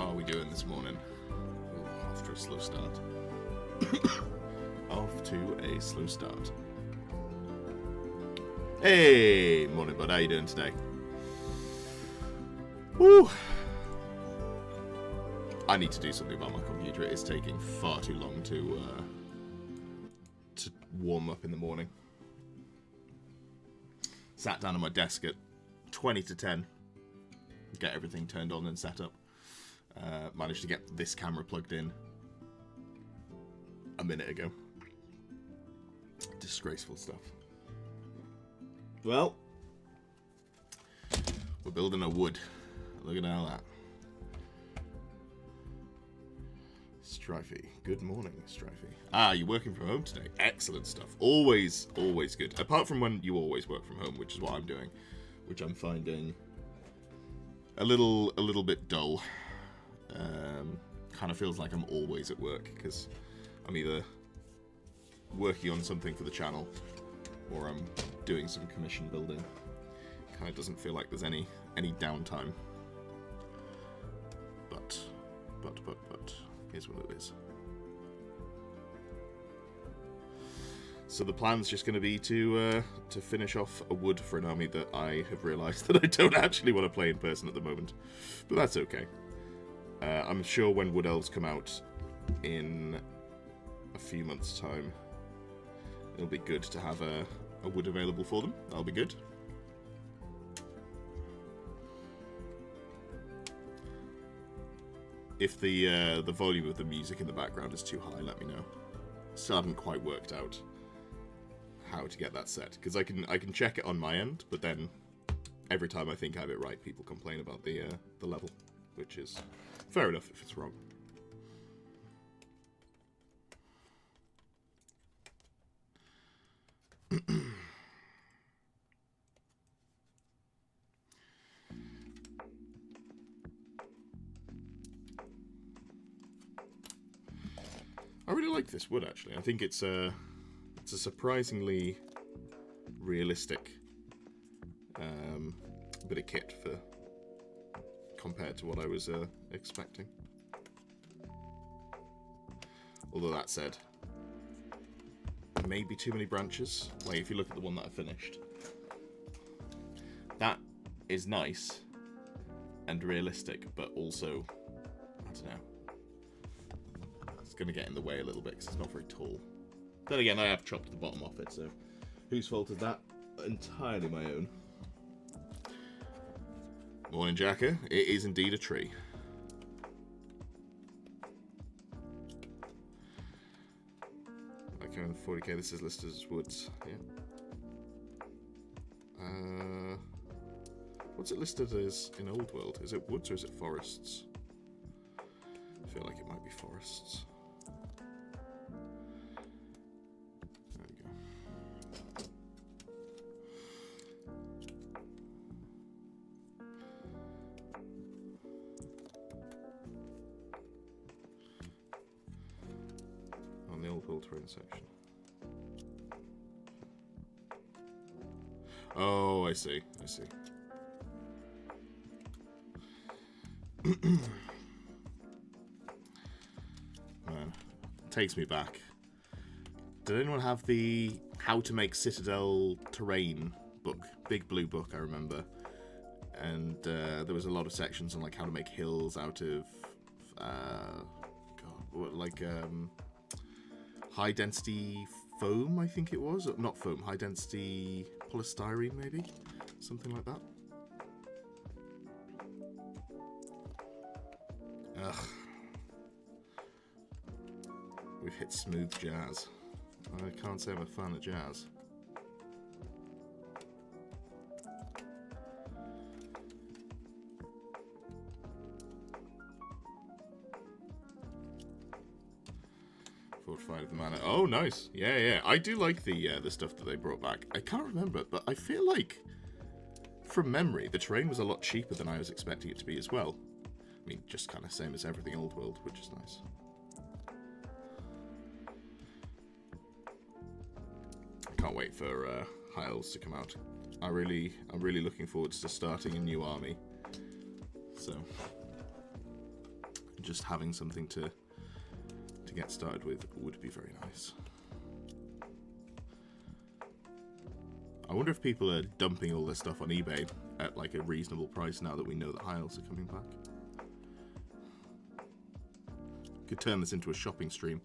are we doing this morning? Ooh, off to a slow start. Off to a slow start. Hey, morning bud, how you doing today? Woo! I need to do something about my computer. It is taking far too long to warm up in the morning. Sat down at my desk at 20 to 10. Get everything turned on and set up. Managed to get this camera plugged in a minute ago. Disgraceful stuff. Well, we're building a wood. Look at all that. Strifey. Good morning, Strifey. Ah, you're working from home today. Excellent stuff. Always, always good. Apart from when you always work from home, which is what I'm doing, which I'm finding a little bit dull. Kind of feels like I'm always at work because I'm either working on something for the channel or I'm doing some commission building. Kind of doesn't feel like there's any downtime. But here's what it is. So the plan's just going to be to finish off a wood for an army that I have realised that I don't actually want to play in person at the moment. But that's okay. I'm sure when Wood Elves come out in a few months' time, it'll be good to have a wood available for them. That'll be good. If the volume of the music in the background is too high, let me know. Still haven't quite worked out how to get that set, because I can check it on my end, but then every time I think I have it right, people complain about the level, which is fair enough if it's wrong. I really like this wood, actually. I think it's a surprisingly realistic bit of kit for compared to what I was expecting. Although that said, maybe too many branches. Like if you look at the one that I finished, that is nice and realistic, but also I don't know. It's going to get in the way a little bit because it's not very tall. Then again, I have chopped the bottom off it, so whose fault is that? Entirely my own. Morning, Jacker. It is indeed a tree. Okay, 40k, this is listed as woods. Yeah. What's it listed as in Old World? Is it woods or is it forests? I feel like it might be forests. Terrain section. Oh, I see. Man, it takes me back. Did anyone have the How to Make Citadel Terrain book? Big blue book, I remember. And there was a lot of sections on like how to make hills out of high density foam, I think it was. Not foam, high density polystyrene, maybe? Something like that. Ugh. We've hit smooth jazz. I can't say I'm a fan of jazz. Fortified of the Manor. Oh, nice. Yeah. I do like the stuff that they brought back. I can't remember, but I feel like, from memory, the terrain was a lot cheaper than I was expecting it to be as well. I mean, just kind of same as everything Old World, which is nice. I can't wait for High Elves to come out. I'm really looking forward to starting a new army. So, just having something to get started with would be very nice. I wonder if people are dumping all this stuff on eBay at like a reasonable price now that we know that high elves are coming back. Could turn this into a shopping stream.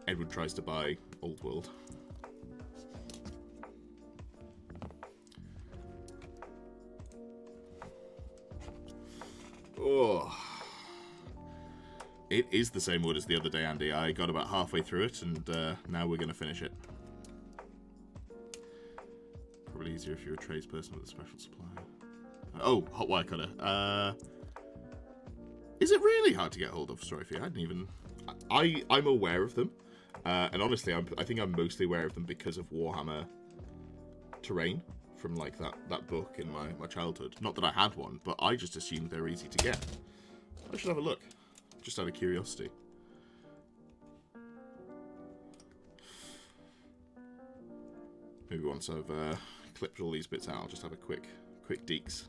Edward tries to buy Old World. Oh, it is the same wood as the other day, Andy. I got about halfway through it, and now we're going to finish it. Probably easier if you're a tradesperson with a special supply. Oh, hot wire cutter. Is it really hard to get hold of? Sorry, I hadn't even... I'm aware of them, and honestly, I think I'm mostly aware of them because of Warhammer Terrain from like that book in my childhood. Not that I had one, but I just assumed they're easy to get. I should have a look, just out of curiosity. Maybe once I've clipped all these bits out, I'll just have a quick deeks.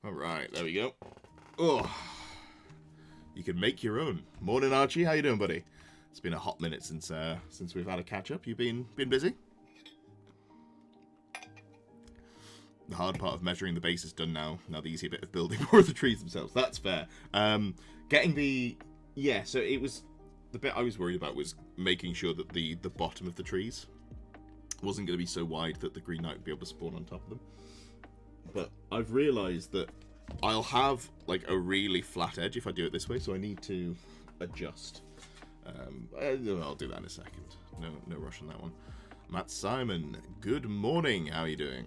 Alright, there we go. Oh, you can make your own. Morning, Archie. How you doing, buddy? It's been a hot minute since we've had a catch-up. You been busy? The hard part of measuring the base is done now. Now the easy bit of building more of the trees themselves. That's fair. Getting the... Yeah, so it was... The bit I was worried about was making sure that the bottom of the trees wasn't going to be so wide that the Green Knight would be able to spawn on top of them. But I've realised that I'll have like a really flat edge if I do it this way, so I need to adjust. I'll do that in a second. No rush on that one. Matt Simon, good morning. How are you doing?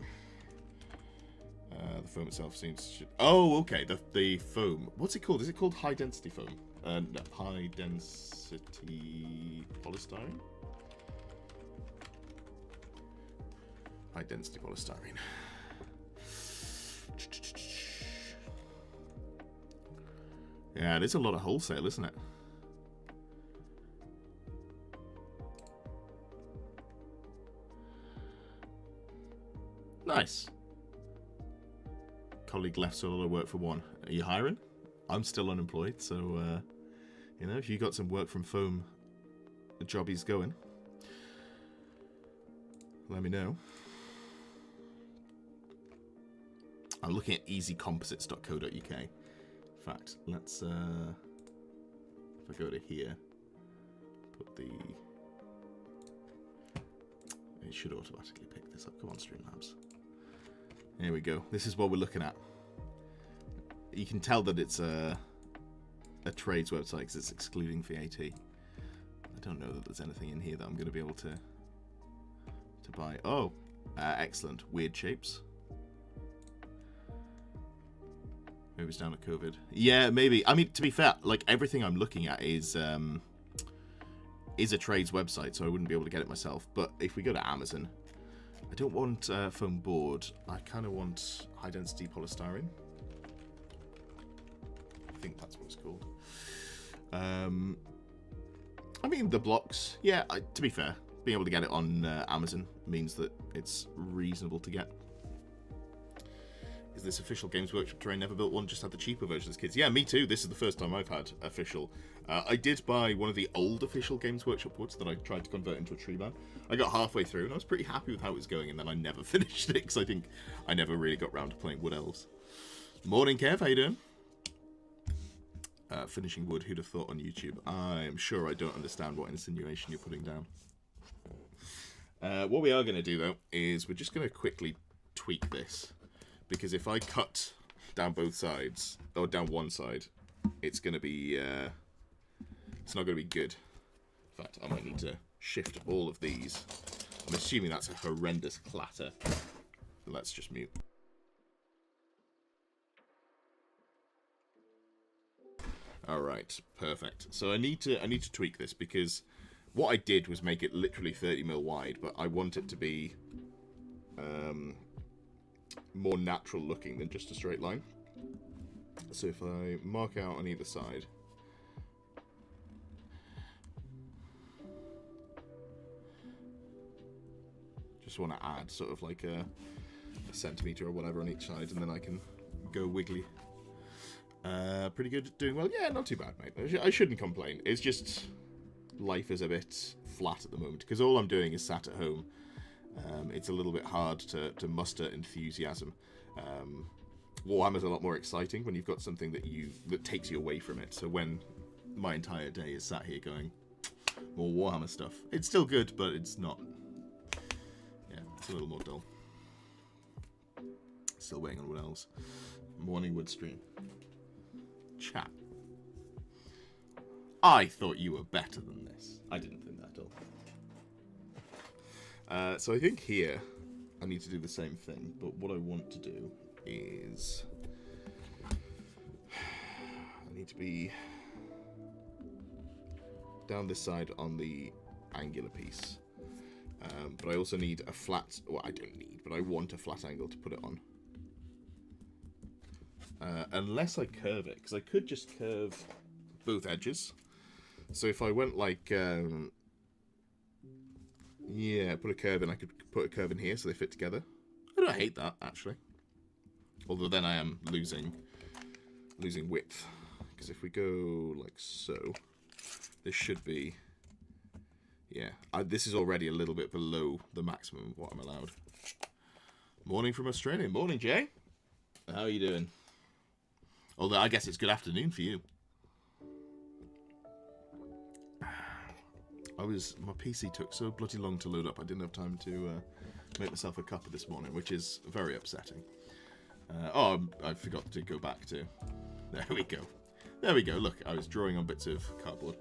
The foam itself seems... Oh, okay. The foam. What's it called? Is it called high density foam? No, high density polystyrene? High density polystyrene. Yeah, it is a lot of wholesale, isn't it? Nice. Colleague left, so a lot of work for one. Are you hiring? I'm still unemployed, so, you know, if you got some work from foam, the jobby's going, let me know. I'm looking at easycomposites.co.uk. In fact, let's, if I go to here, put the... It should automatically pick this up. Come on, Streamlabs. There we go. This is what we're looking at. You can tell that it's a trades website because it's excluding VAT. I don't know that there's anything in here that I'm going to be able to buy. Oh, excellent. Weird shapes. Maybe it's down to COVID. Yeah, maybe. I mean, to be fair, like everything I'm looking at is a trades website, so I wouldn't be able to get it myself. But if we go to Amazon, I don't want foam board. I kind of want high density polystyrene. I think that's what it's called. I mean, the blocks. Yeah, to be fair, being able to get it on Amazon means that it's reasonable to get. Is this official Games Workshop terrain? Never built one, just had the cheaper versions, kids. Yeah, me too. This is the first time I've had official. I did buy one of the old official Games Workshop woods that I tried to convert into a tree man. I got halfway through and I was pretty happy with how it was going, and then I never finished it because I think I never really got round to playing Wood Elves. Morning, Kev. How you doing? Finishing wood, who'd have thought on YouTube? I am sure I don't understand what insinuation you're putting down. What we are going to do, though, is we're just going to quickly tweak this. Because if I cut down both sides, or down one side, it's going to be, it's not going to be good. In fact, I might need to shift all of these. I'm assuming that's a horrendous clatter. Let's just mute. All right, perfect. So I need to tweak this because what I did was make it literally 30 mil wide, but I want it to be more natural looking than just a straight line. So if I mark out on either side, Just want to add sort of like a centimetre or whatever on each side, and then I can go wiggly. Pretty good, doing well. Yeah, not too bad, mate. I shouldn't complain. It's just life is a bit flat at the moment, because all I'm doing is sat at home. It's a little bit hard to muster enthusiasm. Warhammer's a lot more exciting when you've got something that takes you away from it. So when my entire day is sat here going, more Warhammer stuff, it's still good, but it's not. Yeah, it's a little more dull. Still waiting on what else. Morning wood stream. Chat. I thought you were better than this. I didn't think that at all. So I think here I need to do the same thing, but what I want to do is I need to be down this side on the angular piece, but I also need a flat, well, I don't need, but I want a flat angle to put it on. Unless I curve it, because I could just curve both edges. So if I went like, yeah, put a curve in, I could put a curve in here so they fit together. I don't hate that, actually. Although then I am losing width. Because if we go like so, this should be, yeah, this is already a little bit below the maximum of what I'm allowed. Morning from Australia. Morning, Jay. How are you doing? Although I guess it's good afternoon for you. My PC took so bloody long to load up, I didn't have time to make myself a cuppa this morning, which is very upsetting. I forgot to go back to... There we go. There we go. Look, I was drawing on bits of cardboard.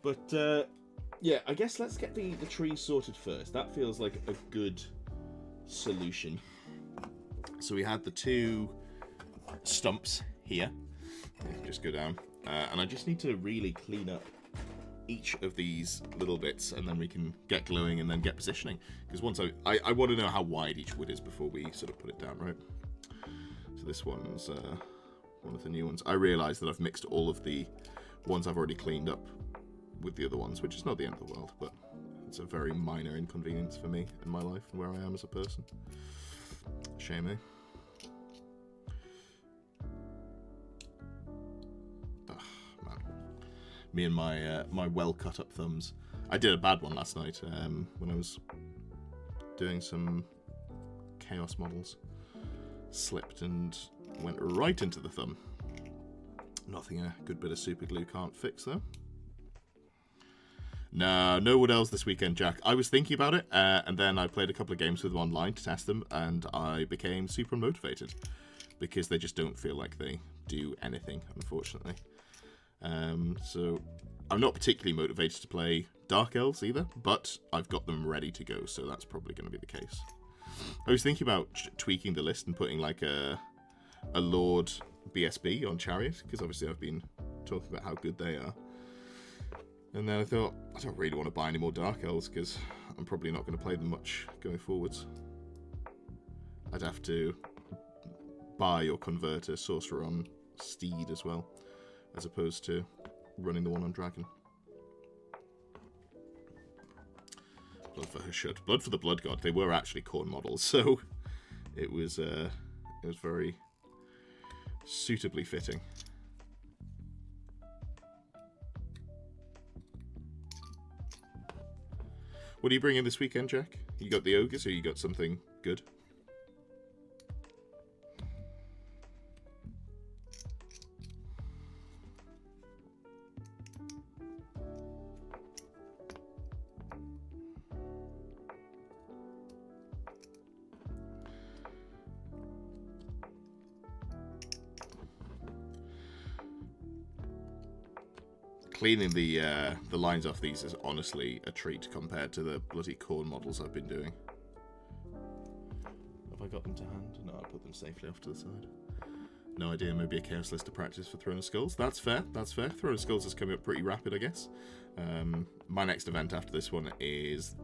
But, yeah, I guess let's get the tree sorted first. That feels like a good solution. So we had the two stumps here. Just go down. And I just need to really clean up each of these little bits, and then we can get gluing and then get positioning. Because once I want to know how wide each wood is before we sort of put it down, right? So this one's one of the new ones. I realised that I've mixed all of the ones I've already cleaned up with the other ones, which is not the end of the world, but it's a very minor inconvenience for me in my life and where I am as a person. Shame, eh? Me and my well cut up thumbs. I did a bad one last night when I was doing some chaos models. Slipped and went right into the thumb. Nothing a good bit of super glue can't fix though. No wood elves this weekend, Jack. I was thinking about it, and then I played a couple of games with them online to test them, and I became super unmotivated because they just don't feel like they do anything, unfortunately. So I'm not particularly motivated to play Dark Elves either, but I've got them ready to go, so that's probably going to be the case. I was thinking about tweaking the list and putting like a Lord BSB on Chariot, because obviously I've been talking about how good they are. And then I thought, I don't really want to buy any more Dark Elves, because I'm probably not going to play them much going forwards. I'd have to buy or convert a Sorcerer on Steed as well, as opposed to running the one on Dragon. Blood for Hashut. Blood for the Blood God. They were actually corn models, so it was very suitably fitting. What are you bringing this weekend, Jack? You got the Ogres, or you got something good? Cleaning the lines off these is honestly a treat compared to the bloody corn models I've been doing. Have I got them to hand? No, I put them safely off to the side. No idea, maybe a Chaos List to practice for Throne of Skulls. That's fair, that's fair. Throne of Skulls is coming up pretty rapid, I guess. My next event after this one is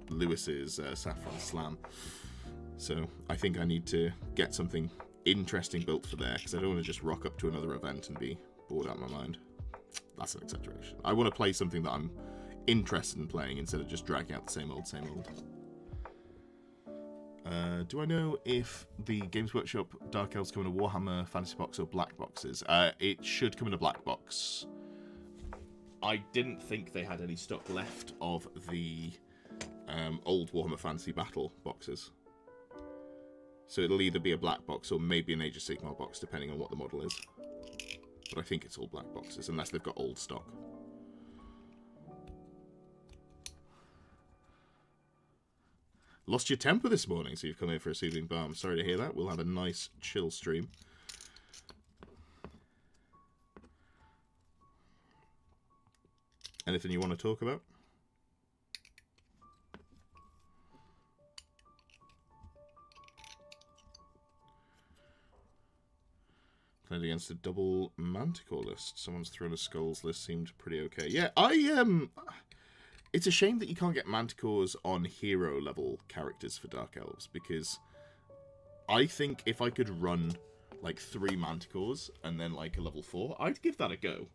Lewis's Saffron Slam. So I think I need to get something interesting built for there, because I don't want to just rock up to another event and be bored out of my mind. That's an exaggeration. I want to play something that I'm interested in playing instead of just dragging out the same old, same old. Do I know if the Games Workshop Dark Elves come in a Warhammer Fantasy Box or black boxes? It should come in a black box. I didn't think they had any stock left of the old Warhammer Fantasy Battle boxes. So it'll either be a black box or maybe an Age of Sigmar box, depending on what the model is. But I think it's all black boxes, unless they've got old stock. Lost your temper this morning, so you've come in for a soothing balm. Sorry to hear that. We'll have a nice, chill stream. Anything you want to talk about? Played against a double Manticore list. Someone's thrown a Skulls list. Seemed pretty okay. Yeah, it's a shame that you can't get Manticores on hero level characters for Dark Elves, because I think if I could run like 3 Manticores and then like a level 4, I'd give that a go.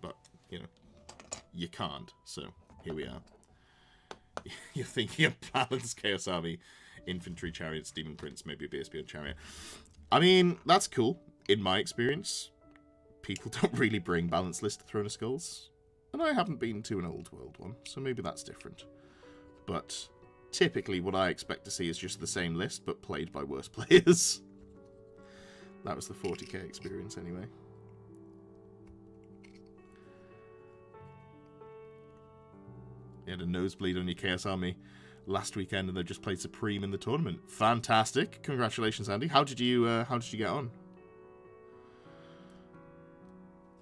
But, you know, you can't, so here we are. You're thinking of balanced Chaos Army, Infantry, Chariots, Demon Prince, maybe a BSB on Chariot. I mean, that's cool, in my experience. People don't really bring balanced list to Throne of Skulls, and I haven't been to an old world one, so maybe that's different. But typically what I expect to see is just the same list, but played by worse players. That was the 40k experience anyway. You had a nosebleed on your Chaos Army last weekend, and they just played Supreme in the tournament. Fantastic! Congratulations, Andy. How did you get on?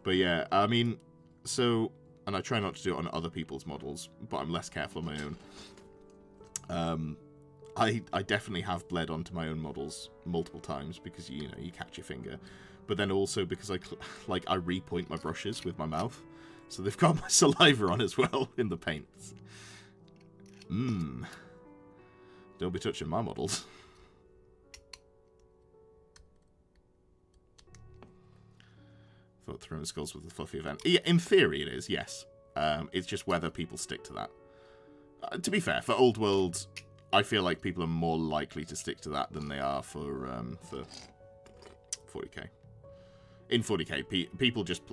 But yeah, I mean, so, and I try not to do it on other people's models, but I'm less careful on my own. I definitely have bled onto my own models multiple times because you catch your finger, but then also because I repoint my brushes with my mouth, so they've got my saliva on as well in the paint. Don't be touching my models. Thought Throne of Skulls was the fluffy event. Yeah, in theory it is, yes. It's just whether people stick to that. To be fair, for Old World, I feel like people are more likely to stick to that than they are for 40k. In 40k, people just...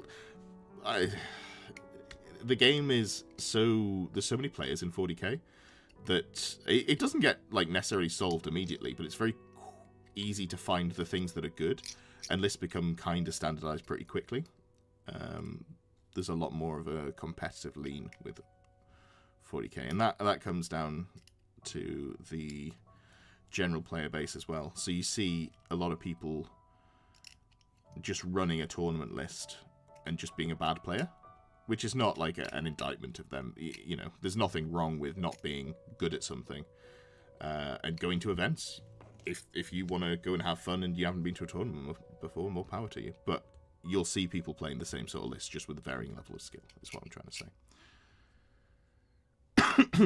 the game is so... There's so many players in 40k that it doesn't get like necessarily solved immediately, but it's very easy to find the things that are good, and lists become kind of standardized pretty quickly. There's a lot more of a competitive lean with 40k, and that comes down to the general player base as well. So you see a lot of people just running a tournament list and just being a bad player, which is not like an indictment of them. You know, there's nothing wrong with not being good at something and going to events. If you want to go and have fun and you haven't been to a tournament before, more power to you. But you'll see people playing the same sort of list, just with a varying level of skill, is what I'm trying to say.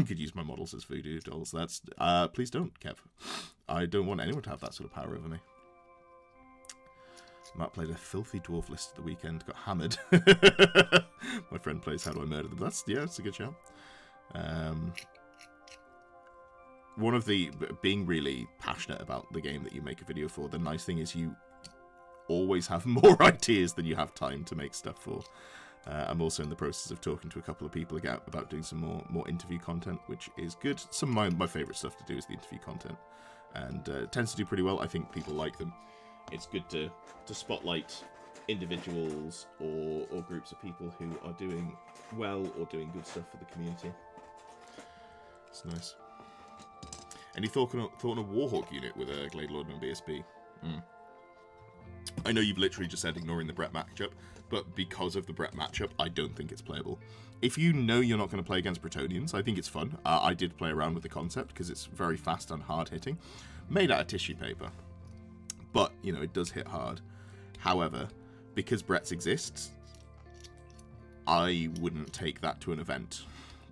Could use my models as voodoo dolls. That's please don't, Kev. I don't want anyone to have that sort of power over me. Matt played a filthy dwarf list at the weekend, got hammered. My friend plays How Do I Murder Them. That's a good shout. One of the being really passionate about the game that you make a video for, the nice thing is you always have more ideas than you have time to make stuff for. I'm also in the process of talking to a couple of people about doing some more interview content, which is good. Some of my favourite stuff to do is the interview content, and it tends to do pretty well. I think people like them. It's good to spotlight individuals or groups of people who are doing well or doing good stuff for the community. It's nice. Any thought on a Warhawk unit with a Glade Lord and BSB? I know you've literally just said ignoring the Brett matchup, but because of the Brett matchup, I don't think it's playable. If you know you're not going to play against Bretonnians, I think it's fun. I did play around with the concept because it's very fast and hard-hitting. Made out of tissue paper. But, you know, it does hit hard. However, because Bretts exists, I wouldn't take that to an event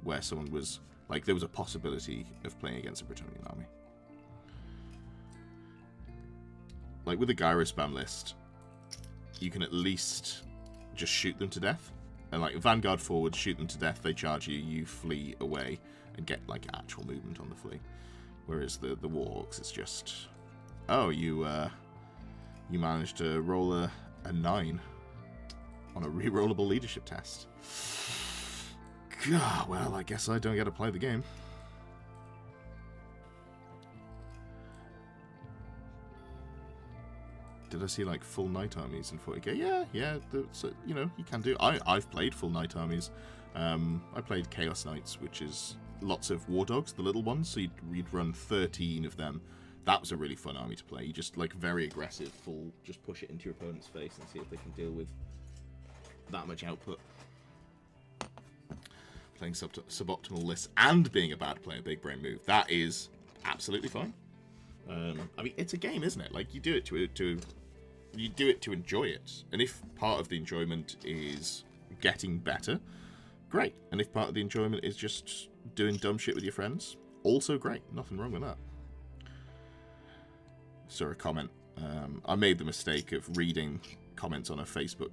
where someone was... Like, there was a possibility of playing against a Bretonnian army. Like, with a Gyro spam list, you can at least just shoot them to death. And like Vanguard forward, shoot them to death, they charge you, you flee away and get like actual movement on the flee. Whereas the Warhawks, it's just, oh, you managed to roll a 9 on a rerollable leadership test. God, well, I guess I don't get to play the game. Did I see like full knight armies in 40k? Yeah, so, you know, you can do. I've played full knight armies. I played Chaos Knights, which is lots of war dogs, the little ones. So you'd run 13 of them. That was a really fun army to play. You just like very aggressive, full, just push it into your opponent's face and see if they can deal with that much output. Playing suboptimal lists and being a bad player, big brain move. That is absolutely fine. I mean, it's a game, isn't it? Like, you do it to enjoy it. And if part of the enjoyment is getting better, great. And if part of the enjoyment is just doing dumb shit with your friends, also great. Nothing wrong with that. Saw a comment. I made the mistake of reading comments on a Facebook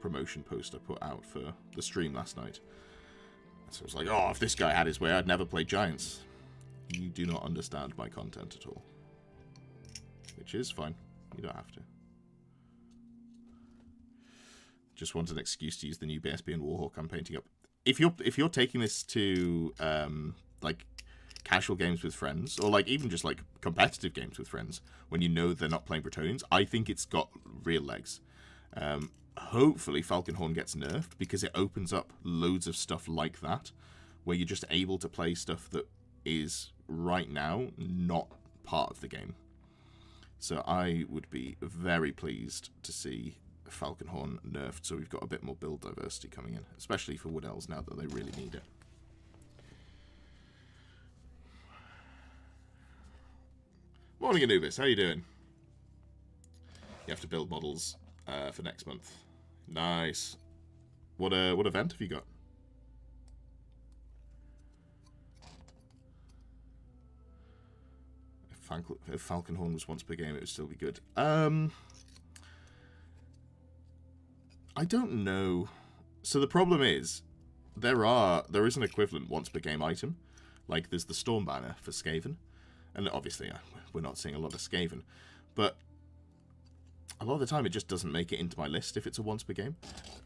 promotion post I put out for the stream last night. So I was like, oh, if this guy had his way, I'd never play Giants. You do not understand my content at all. Which is fine. You don't have to. Just want an excuse to use the new BSB and Warhawk I'm painting up. If you're taking this to like casual games with friends, or like even just like competitive games with friends, when you know they're not playing Bretonians, I think it's got real legs. Hopefully Falconhorn gets nerfed, because it opens up loads of stuff like that, where you're just able to play stuff that is right now not part of the game. So I would be very pleased to see Falconhorn nerfed, so we've got a bit more build diversity coming in, especially for Wood Elves now that they really need it. Morning, Anubis. How you doing? You have to build models for next month. Nice. What event have you got? If Falconhorn was once per game, it would still be good. I don't know. So the problem is, there is an equivalent once per game item. Like, there's the Storm Banner for Skaven. And obviously, we're not seeing a lot of Skaven. But a lot of the time, it just doesn't make it into my list if it's a once per game.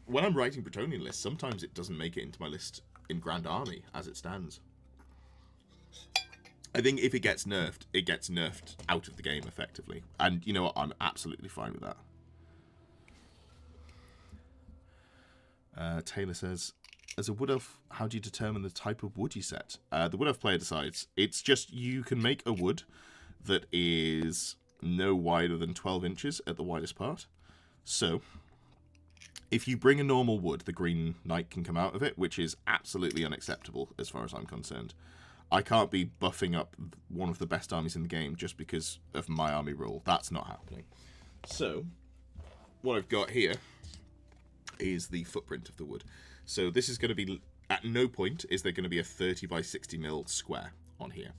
When I'm writing Bretonian lists, sometimes it doesn't make it into my list in Grand Army as it stands. I think if it gets nerfed out of the game effectively. And you know what? I'm absolutely fine with that. Taylor says, as a Wood Elf, how do you determine the type of wood you set? The Wood Elf player decides. It's just, you can make a wood that is no wider than 12 inches at the widest part. So, if you bring a normal wood, the Green Knight can come out of it, which is absolutely unacceptable as far as I'm concerned. I can't be buffing up one of the best armies in the game just because of my army rule. That's not happening. So, what I've got here is the footprint of the wood. So this is going to be, at no point is there going to be a 30 by 60 mil square on here.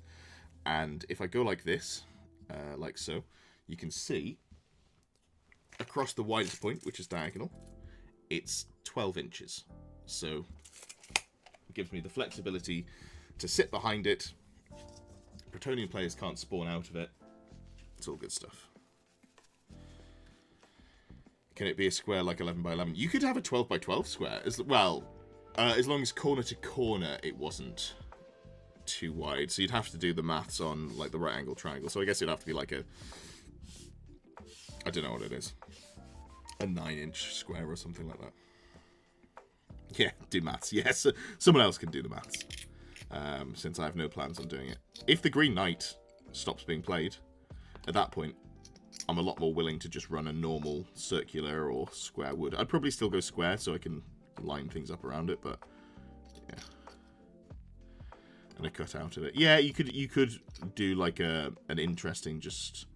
And if I go like this, like so, you can see across the widest point, which is diagonal, it's 12 inches. So it gives me the flexibility to sit behind it. Bretonian players can't spawn out of it. It's all good stuff. Can it be a square like 11 by 11? You could have a 12 by 12 square as well, as long as corner to corner it wasn't too wide. So you'd have to do the maths on like the right angle triangle. So I guess it'd have to be like a, I don't know what it is, a 9-inch square or something like that. Yeah, do maths. Yes, someone else can do the maths, since I have no plans on doing it. If the Green Knight stops being played, at that point, I'm a lot more willing to just run a normal circular or square wood. I'd probably still go square so I can line things up around it, but yeah. And a cutout of it. Yeah, you could do like an interesting, just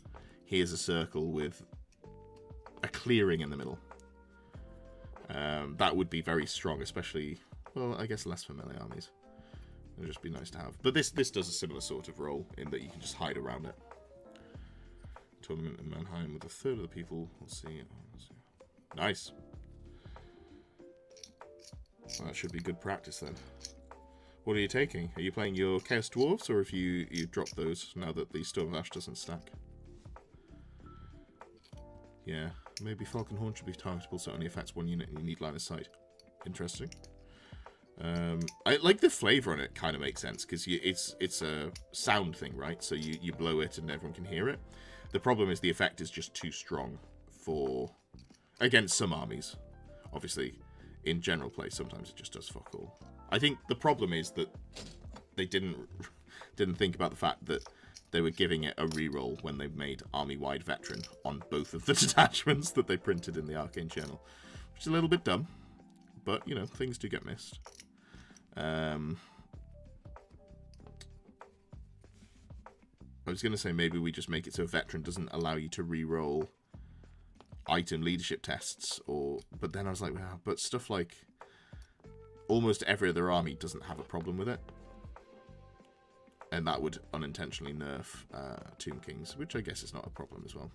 here's a circle with a clearing in the middle. That would be very strong, especially, well, I guess less for melee armies. It would just be nice to have. But this does a similar sort of role in that you can just hide around it. Tournament in Mannheim with a third of the people. We'll see. Nice. Well, that should be good practice then. What are you taking? Are you playing your Chaos Dwarves, or have you dropped those now that the Storm of Ash doesn't stack? Yeah, maybe Falcon Horn should be targetable so it only affects one unit and you need line of sight. Interesting. I like the flavour on it. Kind of makes sense because it's a sound thing, right? So you blow it and everyone can hear it. The problem is the effect is just too strong for against some armies. Obviously, in general play, sometimes it just does fuck all. I think the problem is that they didn't think about the fact that they were giving it a reroll when they made army-wide veteran on both of the detachments that they printed in the Arcane Channel, which is a little bit dumb, but you know, things do get missed. I was going to say maybe we just make it so veteran doesn't allow you to reroll item leadership tests, but then I was like, well, but stuff like almost every other army doesn't have a problem with it, and that would unintentionally nerf Tomb Kings, which I guess is not a problem as well.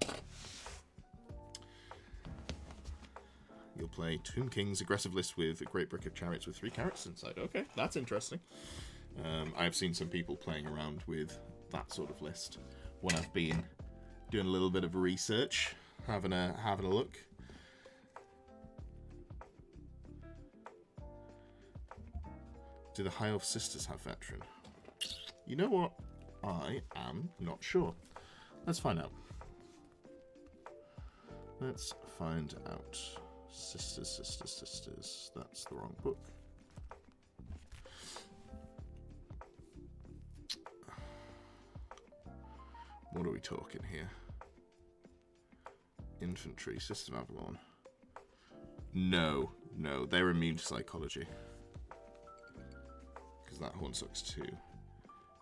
You'll play Tomb King's aggressive list with a Great Brick of Chariots with 3 carrots inside. Okay, that's interesting. I've seen some people playing around with that sort of list when I've been doing a little bit of research, having a look. Do the High Elf Sisters have veteran? You know what? I am not sure. Let's find out. Let's find out. Sisters, sisters, sisters. That's the wrong book. What are we talking here? Infantry, Sisters of Avalon. No, they're immune to psychology. Because that horn sucks too.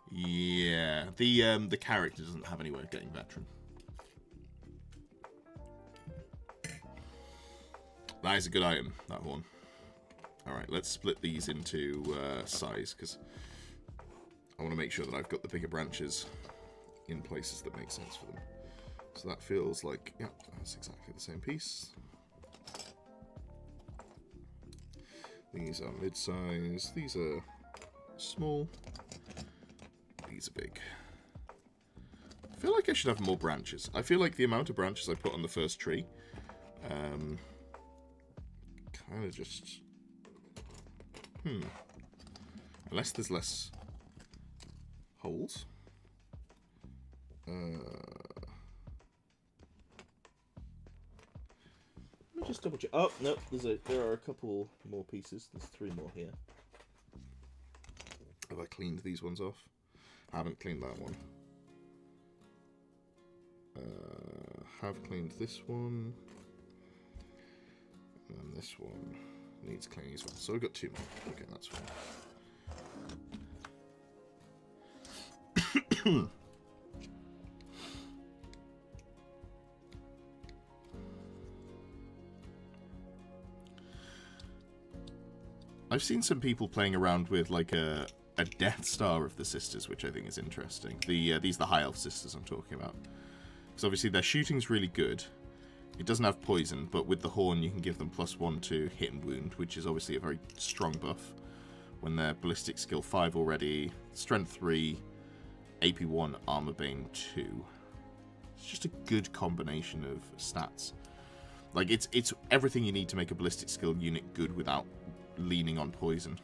Yeah, the character doesn't have any way of getting veteran. That is a good item, that horn. Alright, let's split these into size, because I want to make sure that I've got the bigger branches in places that make sense for them. So that feels like, yeah, that's exactly the same piece. These are mid-size, these are small, these are big. I feel like I should have more branches. I feel like the amount of branches I put on the first tree kind of just... Unless there's less holes. Let me just double check. Oh, no, there are a couple more pieces. There's 3 more here. Have I cleaned these ones off? I haven't cleaned that one. Have cleaned this one. And this one needs cleaning as well. So we've got 2 more. Okay, that's fine. I've seen some people playing around with like a Death Star of the Sisters, which I think is interesting. These are the High Elf Sisters I'm talking about. Because obviously their shooting's really good. It doesn't have poison, but with the horn you can give them +1 to hit and wound, which is obviously a very strong buff. When they're ballistic skill 5 already, strength 3, AP 1, armor bane 2. It's just a good combination of stats. Like it's everything you need to make a ballistic skill unit good without leaning on poison.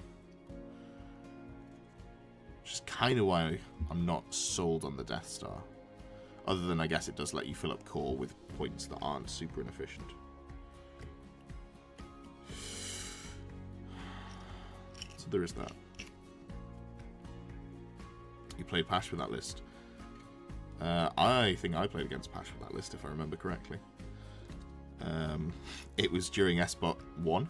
Which is kind of why I'm not sold on the Death Star. Other than, I guess, it does let you fill up core with points that aren't super inefficient. So there is that. You played Pash with that list. I think I played against Pash with that list, if I remember correctly. It was during SBOT 1,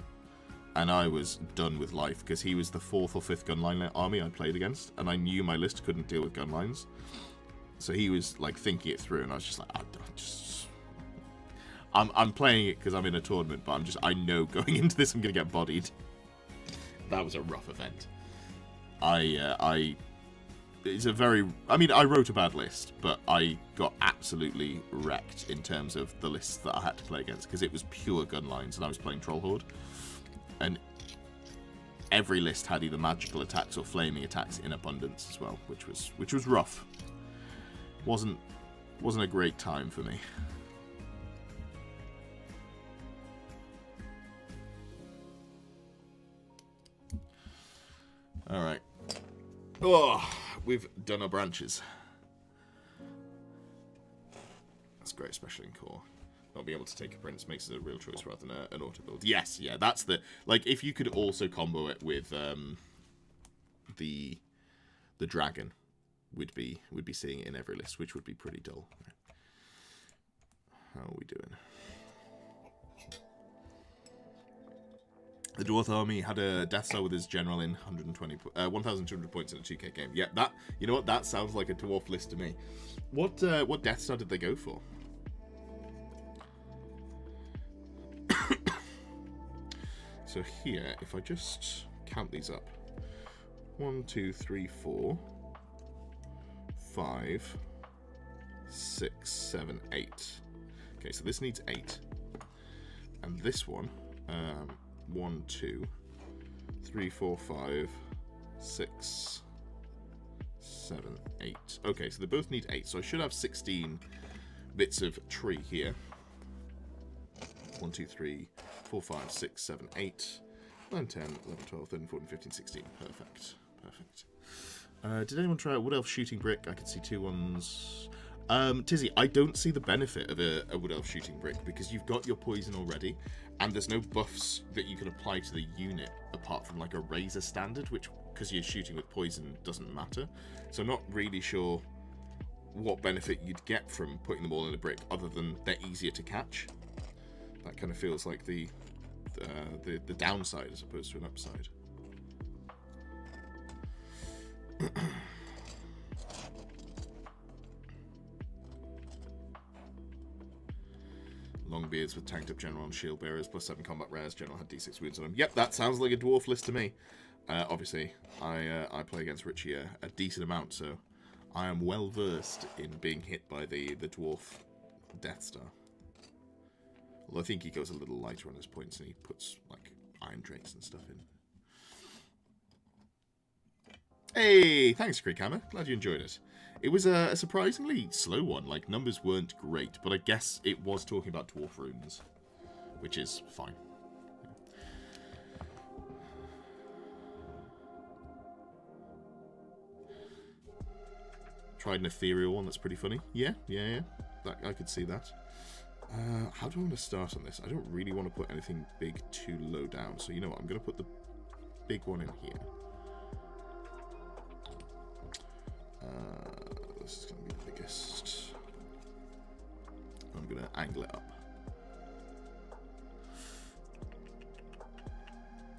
and I was done with life, because he was the 4th or 5th gunline army I played against, and I knew my list couldn't deal with gunlines. So he was like thinking it through, and I was just like, I'm playing it because I'm in a tournament, but I know going into this I'm gonna get bodied. That was a rough event. It's a very, I mean, I wrote a bad list, but I got absolutely wrecked in terms of the lists that I had to play against, because it was pure gun lines, and I was playing Troll Horde, and every list had either magical attacks or flaming attacks in abundance as well, which was rough. Wasn't a great time for me. All right. Oh, we've done our branches. That's great, especially in core. Not being able to take a prince makes it a real choice rather than an auto build. Yes, yeah, that's the like. If you could also combo it with the dragon, we'd be seeing it in every list, which would be pretty dull. How are we doing? The Dwarf army had a Death Star with his general in 1,200 points in a 2K game. Yeah, that, you know what, that sounds like a dwarf list to me. What Death Star did they go for? So here, if I just count these up, 1, 2, 3, 4, 5, 6, 7, 8. Okay, so this needs 8, and this one. 1, 2, 3, 4, 5, 6, 7, 8. Okay, so they both need 8. So I should have 16 bits of tree here. 1, 2, 3, 4, 5, 6, 7, 8, 9, 10, 11, 12, 13, 14, 15, 16. Perfect. Perfect. Did anyone try a Wood Elf shooting brick? I could see 2 ones. Tizzy, I don't see the benefit of a Wood Elf shooting brick because you've got your poison already, and there's no buffs that you can apply to the unit apart from like a razor standard, which, because you're shooting with poison, doesn't matter. So I'm not really sure what benefit you'd get from putting them all in a brick other than they're easier to catch. That kind of feels like the downside as opposed to an upside. Longbeards with tanked up general and shield bearers, plus 7 combat rares. General had d6 wounds on him. Yep, that sounds like a dwarf list to me. Obviously, I play against Richie a decent amount, so I am well versed in being hit by the dwarf Death Star. Although I think he goes a little lighter on his points and he puts like Iron Drakes and stuff in. Hey, thanks, Creekhammer. Glad you enjoyed it. It was a surprisingly slow one. Like, numbers weren't great, but I guess it was talking about dwarf runes, which is fine. Tried an ethereal one that's pretty funny. Yeah. That, I could see that. How do I want to start on this? I don't really want to put anything big too low down. So you know what? I'm going to put the big one in here. This is going to be the biggest. I'm going to angle it up.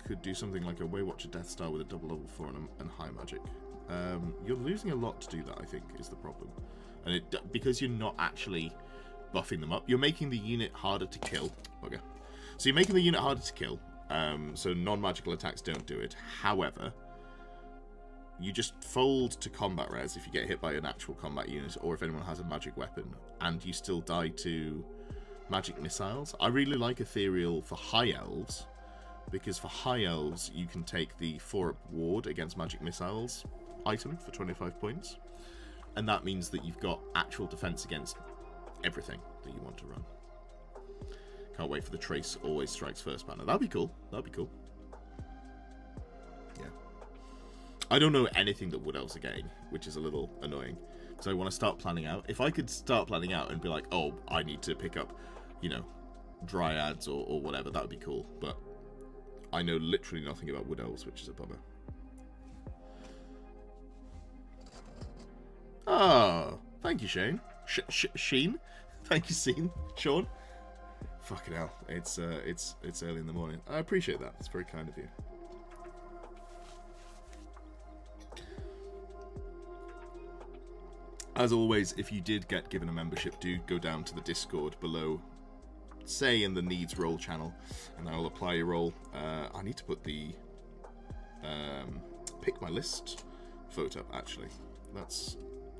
Could do something like a Waywatcher Death Star with a double level 4 and high magic. You're losing a lot to do that, I think, is the problem. And because you're not actually buffing them up, you're making the unit harder to kill. Okay. So you're making the unit harder to kill. So non-magical attacks don't do it. However, you just fold to combat res if you get hit by an actual combat unit, or if anyone has a magic weapon, and you still die to magic missiles. I really like Ethereal for High Elves, because for High Elves, you can take the 4-up ward against magic missiles item for 25 points. And that means that you've got actual defense against everything that you want to run. Can't wait for the Trace Always Strikes First banner. That'd be cool. That'd be cool. Yeah. I don't know anything that Wood Elves are getting, which is a little annoying. So I want to start planning out. If I could start planning out and be like, oh, I need to pick up, you know, Dryads or whatever, that would be cool. But I know literally nothing about Wood Elves, which is a bummer. Oh, thank you, Shane. Sheen? Thank you, Sean. Fucking hell, it's early in the morning. I appreciate that. It's very kind of you. As always, if you did get given a membership, do go down to the Discord below, say in the Needs Roll channel, and I will apply your role. I need to put the pick my list vote up. Actually,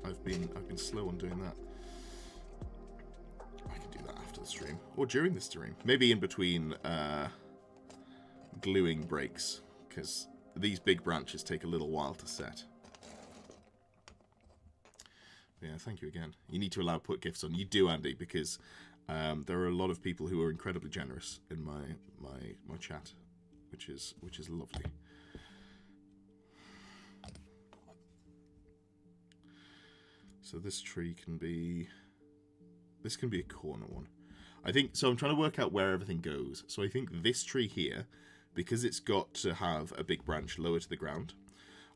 I've been slow on doing that. I can do that after the stream or during the stream, maybe in between gluing breaks, because these big branches take a little while to set. Yeah, thank you again. You need to allow put gifts on. You do, Andy, because there are a lot of people who are incredibly generous in my chat, which is lovely. So this tree can be... This can be a corner one. I think... So I'm trying to work out where everything goes. So I think this tree here, because it's got to have a big branch lower to the ground,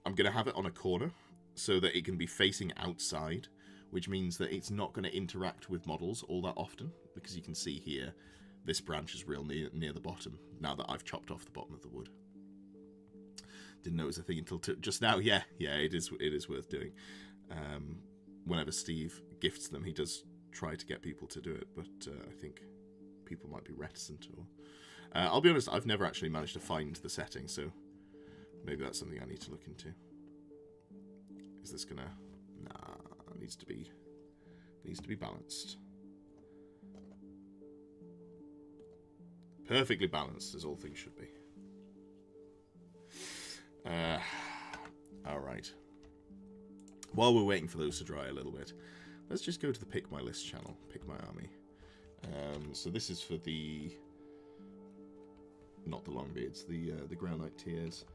I'm going to have it on a corner so that it can be facing outside, which means that it's not going to interact with models all that often, because you can see here, this branch is real near the bottom, now that I've chopped off the bottom of the wood. Didn't know it was a thing until just now. Yeah, it is worth doing. Whenever Steve gifts them, he does try to get people to do it, but I think people might be reticent. Or I'll be honest, I've never actually managed to find the setting, so maybe that's something I need to look into. Is this gonna... Nah, it needs to be balanced. Perfectly balanced, as all things should be. Alright. While we're waiting for those to dry a little bit, let's just go to the Pick My List channel, Pick My Army. So this is for the... Not the Longbeards, the Grail Knight tiers.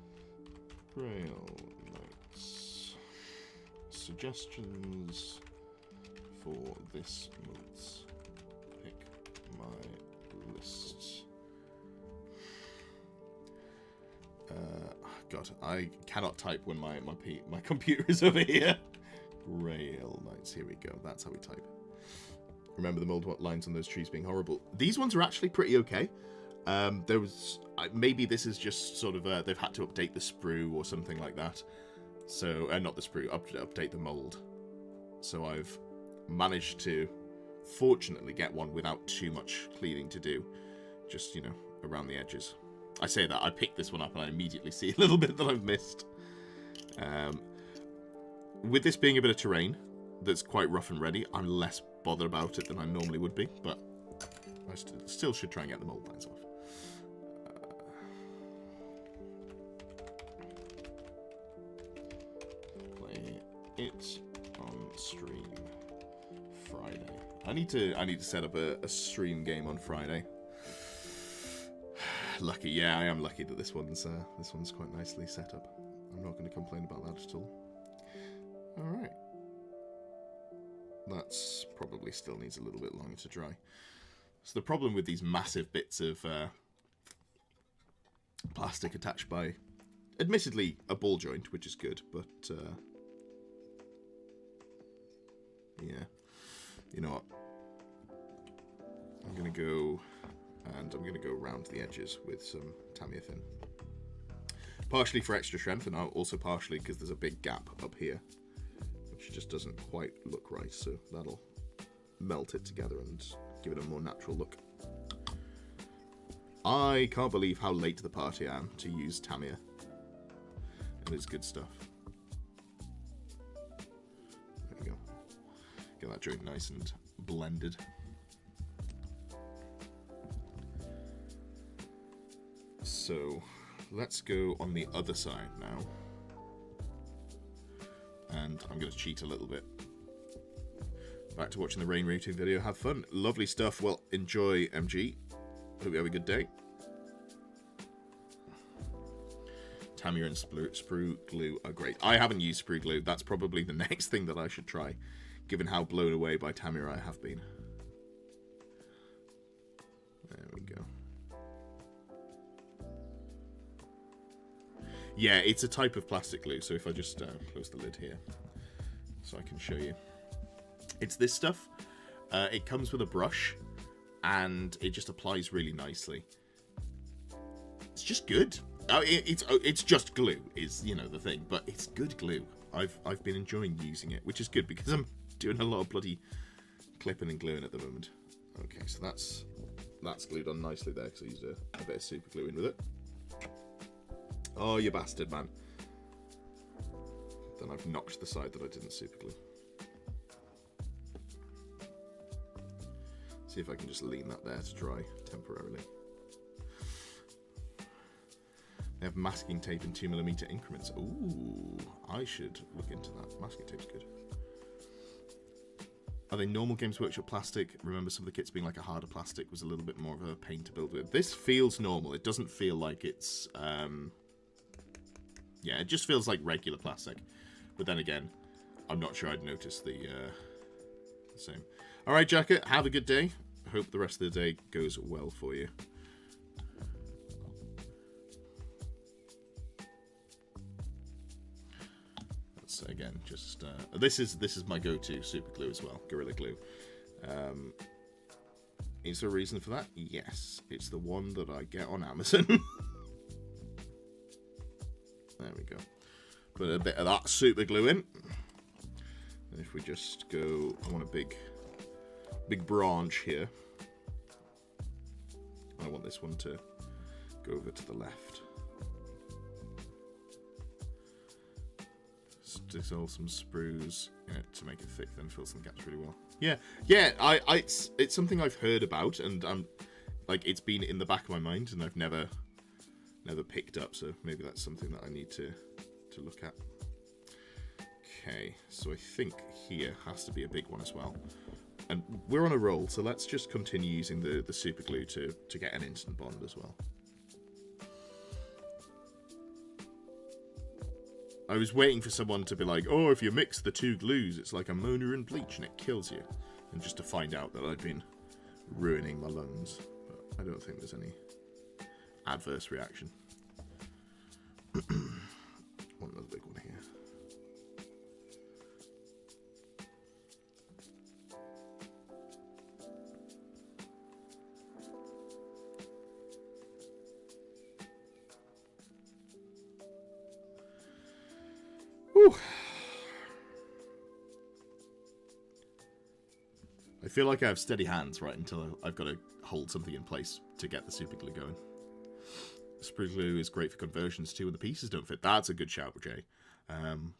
Grail Knights. Suggestions for this month's Pick My List. God, I cannot type when my computer is over here. Grail Knights, here we go. That's how we type. Remember the mold lines on those trees being horrible. These ones are actually pretty okay. There was maybe this is just sort of they've had to update the sprue or something like that. So not the sprue, update the mold. So I've managed to fortunately get one without too much cleaning to do, just around the edges. I say that I picked this one up and I immediately see a little bit that I've missed. With this being a bit of terrain that's quite rough and ready, I'm less bothered about it than I normally would be, but I still should try and get the mold lines off. Play it on stream Friday. I need to set up a stream game on Friday. Lucky, yeah, I am lucky that this one's quite nicely set up. I'm not going to complain about that at all. All right. That's probably still needs a little bit longer to dry. So the problem with these massive bits of plastic attached by, admittedly, a ball joint, which is good, but yeah, you know what? I'm going to go around the edges with some Tamiya thin. Partially for extra strength, and also partially because there's a big gap up here, which just doesn't quite look right, so that'll melt it together and give it a more natural look. I can't believe how late to the party I am to use Tamiya. And it's good stuff. There we go. Get that joint nice and blended. So let's go on the other side now. And I'm going to cheat a little bit. Back to watching the rain routing video. Have fun. Lovely stuff. Well, enjoy, MG. Hope you have a good day. Tamiya and sprue glue are great. I haven't used sprue glue. That's probably the next thing that I should try, given how blown away by Tamiya I have been. There we go. Yeah, it's a type of plastic glue, so if I just close the lid here so I can show you. It's this stuff. It comes with a brush, and it just applies really nicely. It's just good. It's just glue, is the thing, but it's good glue. I've been enjoying using it, which is good because I'm doing a lot of bloody clipping and gluing at the moment. Okay, so that's glued on nicely there because I used a bit of super glue in with it. Oh, you bastard, man. Then I've knocked the side that I didn't super glue. See if I can just lean that there to dry temporarily. They have masking tape in 2mm increments. Ooh, I should look into that. Masking tape's good. Are they normal Games Workshop plastic? Remember some of the kits being like a harder plastic was a little bit more of a pain to build with. This feels normal. It doesn't feel like it's... yeah, it just feels like regular plastic. But then again, I'm not sure I'd notice the same. Alright, Jacket, have a good day. Hope the rest of the day goes well for you. Again, just this is my go-to super glue as well, Gorilla Glue. Is there a reason for that? Yes, it's the one that I get on Amazon. There we go. Put a bit of that super glue in. And if we just go, I want a big branch here. I want this one to go over to the left. Dissolve some sprues in it to make it thick, then fills in the gaps really well. Yeah. It's something I've heard about, and I'm like, it's been in the back of my mind, and I've never picked up. So maybe that's something that I need to look at. Okay, so I think here has to be a big one as well, and we're on a roll. So let's just continue using the super glue to get an instant bond as well. I was waiting for someone to be like, oh, if you mix the two glues, it's like ammonia and bleach and it kills you. And just to find out that I'd been ruining my lungs. But I don't think there's any adverse reaction. Want another big one here. Whew. I feel like I have steady hands right until I've got to hold something in place to get the super glue going. Super glue is great for conversions too when the pieces don't fit. That's a good shout, Jay.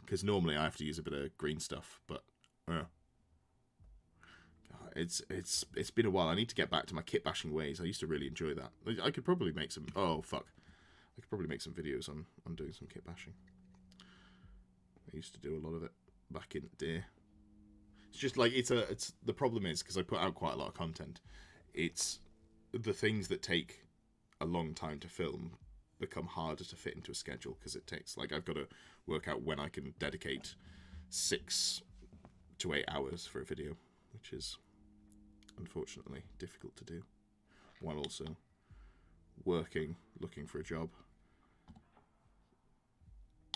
Because normally I have to use a bit of green stuff, but it's been a while. I need to get back to my kit bashing ways. I used to really enjoy that. I could probably make some. Oh fuck! I could probably make some videos on doing some kit bashing. I used to do a lot of it back in the day. It's just like it's the problem is because I put out quite a lot of content. It's the things that take a long time to film become harder to fit into a schedule because it takes, like, I've got to work out when I can dedicate 6 to 8 hours for a video, which is unfortunately difficult to do, while also working, looking for a job,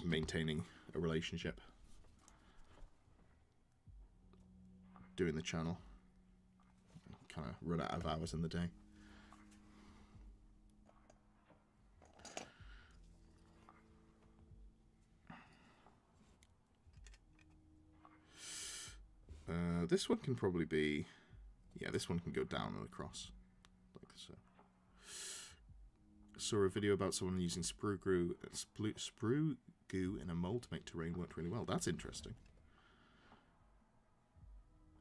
maintaining a relationship, doing the channel. Kind of run out of hours in the day. This one can probably be, yeah, this one can go down and across, like so. Saw a video about someone using sprue goo in a mold to make terrain worked really well. That's interesting.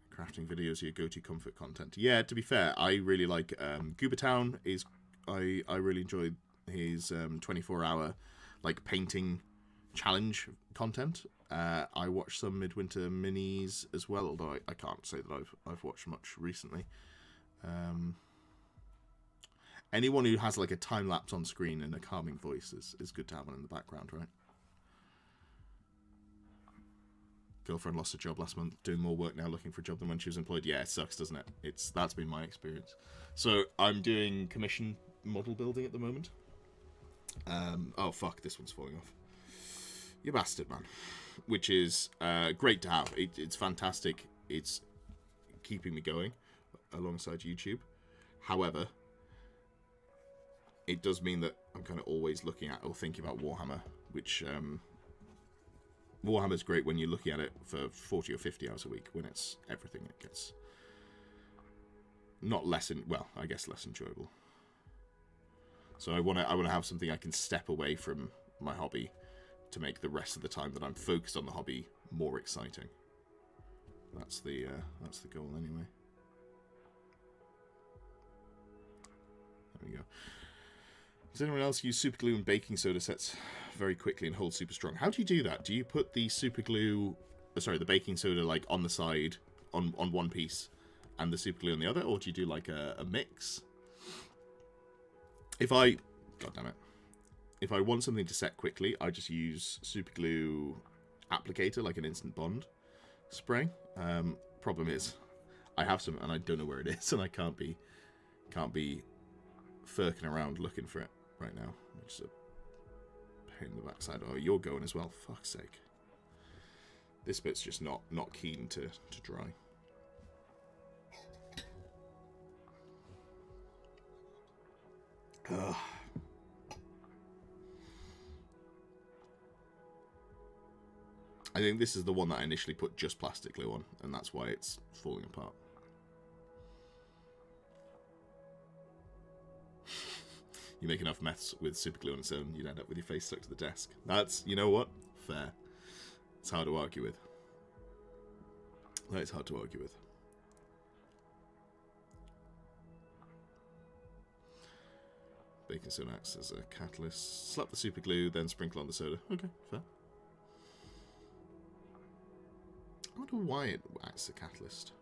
Crafting videos are your go-to comfort content. Yeah, to be fair, I really like Goobertown is I really enjoy his 24-hour like painting challenge content. I watch some Midwinter minis as well, although I can't say that I've watched much recently. Anyone who has like a time lapse on screen and a calming voice is good to have on in the background, right? Girlfriend lost a job last month, doing more work now looking for a job than when she was employed. Yeah, it sucks, doesn't it? That's been my experience. So I'm doing commission model building at the moment. Oh fuck, this one's falling off. You bastard, man. Which is great to have. It's fantastic. It's keeping me going alongside YouTube. However, it does mean that I'm kind of always looking at or thinking about Warhammer, which Warhammer's great when you're looking at it for 40 or 50 hours a week. When it's everything, it gets not less, well, I guess less enjoyable. So I want to have something I can step away from my hobby to make the rest of the time that I'm focused on the hobby more exciting. That's the goal anyway. There we go. Does anyone else use super glue and baking soda sets very quickly and hold super strong? How do you do that? Do you put the super glue, sorry, the baking soda like on the side on one piece and the super glue on the other, or do you do like a mix? God damn it. If I want something to set quickly, I just use super glue applicator, like an instant bond spray. Problem is, I have some and I don't know where it is, and I can't be firking around looking for it right now, which is a pain in the backside. Oh, you're going as well. Fuck's sake. This bit's just not keen to dry. Ugh. I think this is the one that I initially put just plastic glue on, and that's why it's falling apart. You make enough mess with super glue on its own, you'd end up with your face stuck to the desk. That's, you know what? Fair. It's hard to argue with. That is hard to argue with. Baking soda acts as a catalyst. Slap the super glue, then sprinkle on the soda. Okay, fair. I wonder why it acts as a catalyst.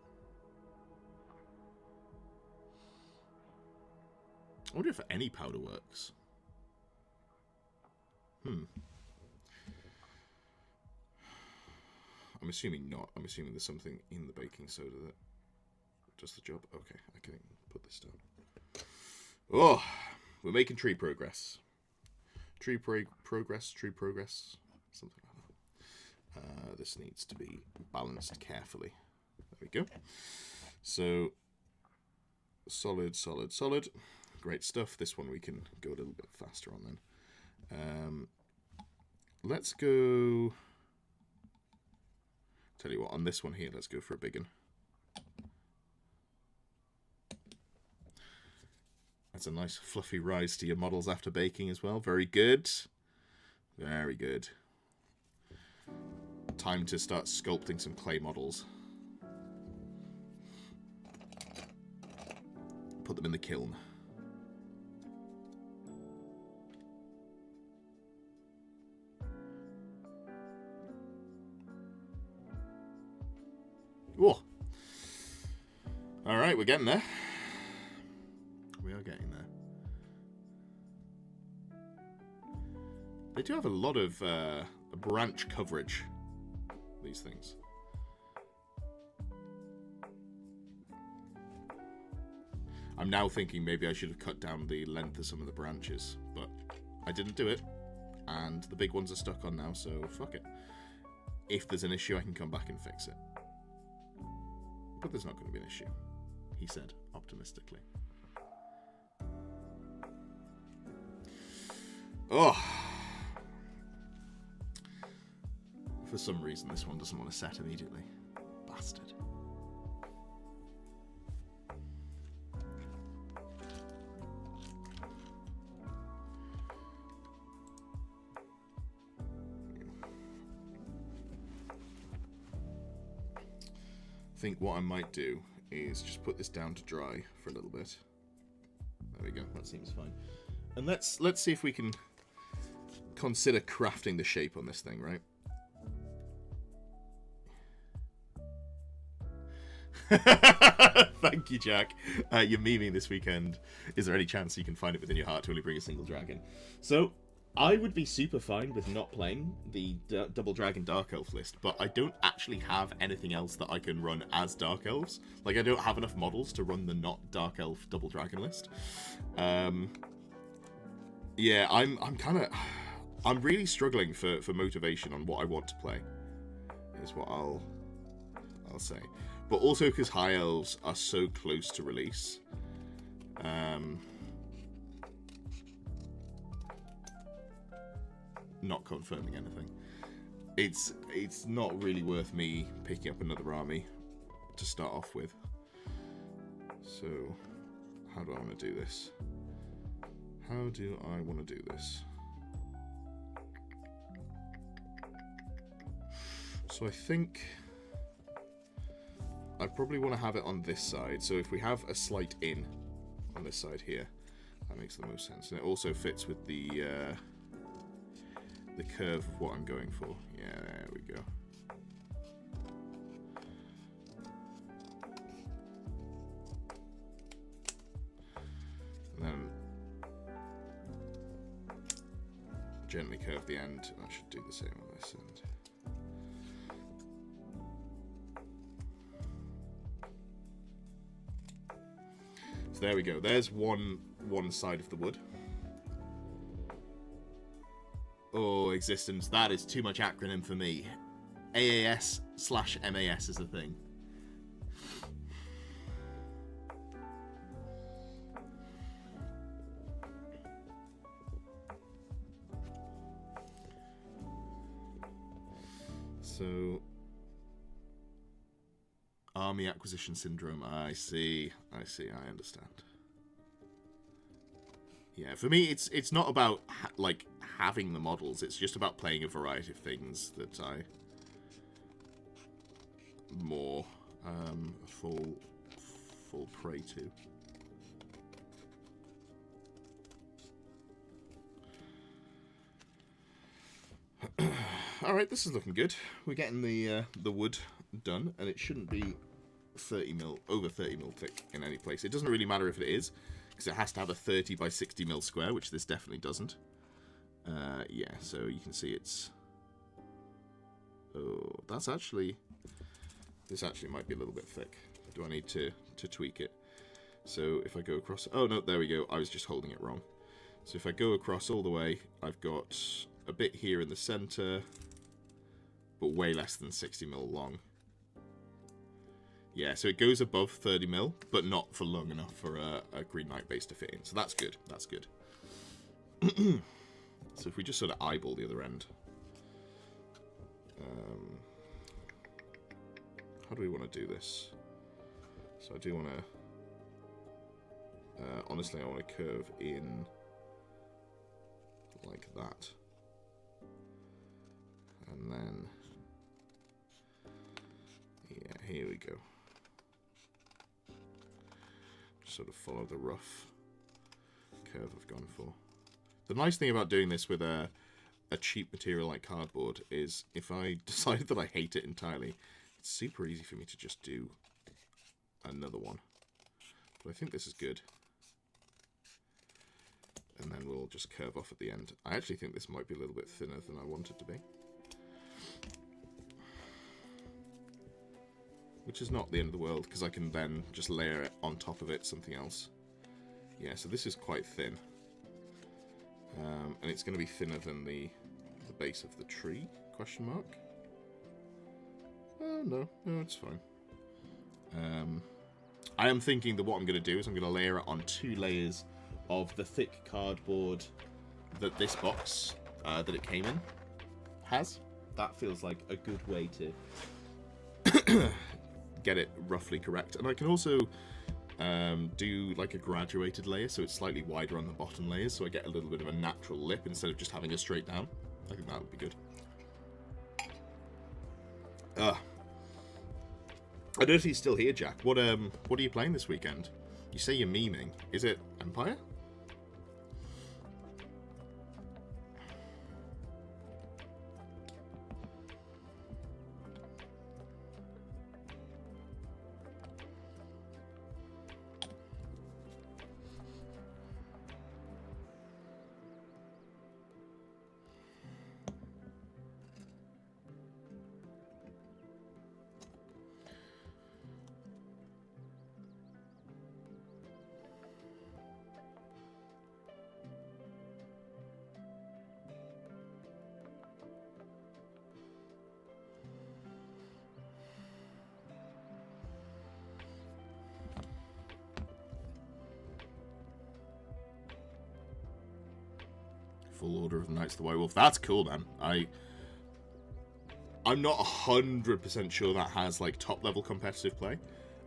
I wonder if any powder works. I'm assuming not. I'm assuming there's something in the baking soda that does the job. Okay, I can put this down. Oh, we're making tree progress. Tree progress, something like that. This needs to be balanced carefully. There we go. So, solid. Great stuff. This one we can go a little bit faster on then. Let's go... Tell you what, on this one here, let's go for a big one. That's a nice fluffy rise to your models after baking as well. Very good. Very good. Time to start sculpting some clay models. Put them in the kiln. Whoa. Alright, we're getting there. We are getting there. They do have a lot of branch coverage, these things. I'm now thinking maybe I should have cut down the length of some of the branches, but I didn't do it, and the big ones are stuck on now, so fuck it. If there's an issue, I can come back and fix it. But there's not going to be an issue, he said, optimistically. Oh! For some reason, this one doesn't want to set immediately. Bastard. I think what I might do is just put this down to dry for a little bit. There we go, that seems fine. And let's see if we can consider crafting the shape on this thing, right? Thank you, Jack. You're memeing this weekend. Is there any chance you can find it within your heart to only bring a single dragon? So, I would be super fine with not playing the Double Dragon Dark Elf list, but I don't actually have anything else that I can run as Dark Elves. Like, I don't have enough models to run the not Dark Elf Double Dragon list. Yeah, I'm really struggling for motivation on what I want to play, is what I'll say. But also because High Elves are so close to release. Not confirming anything. It's not really worth me picking up another army to start off with. So, how do I want to do this? How do I want to do this? So I think I probably want to have it on this side. So if we have a slight in on this side here, That makes the most sense. And it also fits with the curve of what I'm going for. Yeah, there we go. And then gently curve the end. I should do the same on this end. So there we go. There's one side of the wood. Oh, existence. That is too much acronym for me. AAS/MAS is the thing. So, army acquisition syndrome. I see, I understand. Yeah, for me, it's not about like having the models. It's just about playing a variety of things that I more fall prey to. All right, this is looking good. We're getting the wood done, and it shouldn't be over 30 mil thick in any place. It doesn't really matter if it is, because it has to have a 30 by 60 mil square, which this definitely doesn't. Yeah, so you can see it's... Oh, that's actually... This actually might be a little bit thick. Do I need to tweak it? So if I go across... Oh, no, there we go. I was just holding it wrong. So if I go across all the way, I've got a bit here in the center, but way less than 60 mil long. Yeah, so it goes above 30 mil, but not for long enough for a Green Knight base to fit in. So that's good. That's good. So if we just sort of eyeball the other end. How do we want to do this? So I do want to... honestly, I want to curve in like that. And then... Yeah, here we go. Sort of follow the rough curve I've gone for. The nice thing about doing this with a cheap material like cardboard is if I decided that I hate it entirely, it's super easy for me to just do another one. But I think this is good. And then we'll just curve off at the end. I actually think this might be a little bit thinner than I want it to be. Which is not the end of the world, because I can then just layer it on top of it, something else. Yeah, so this is quite thin. And it's going to be thinner than the base of the tree, question mark. Oh, no, it's fine. I am thinking that what I'm going to do is I'm going to layer it on 2 layers of the thick cardboard that this box that it came in has. That feels like a good way to get it roughly correct. And I can also do like a graduated layer, so it's slightly wider on the bottom layers, so I get a little bit of a natural lip instead of just having a straight down. I think that would be good. I don't know if he's still here, Jack. What are you playing this weekend? You say you're memeing. Is it Empire? Full Order of the Knights of the White Wolf. That's cool, man. I'm not 100% sure that has like top level competitive play,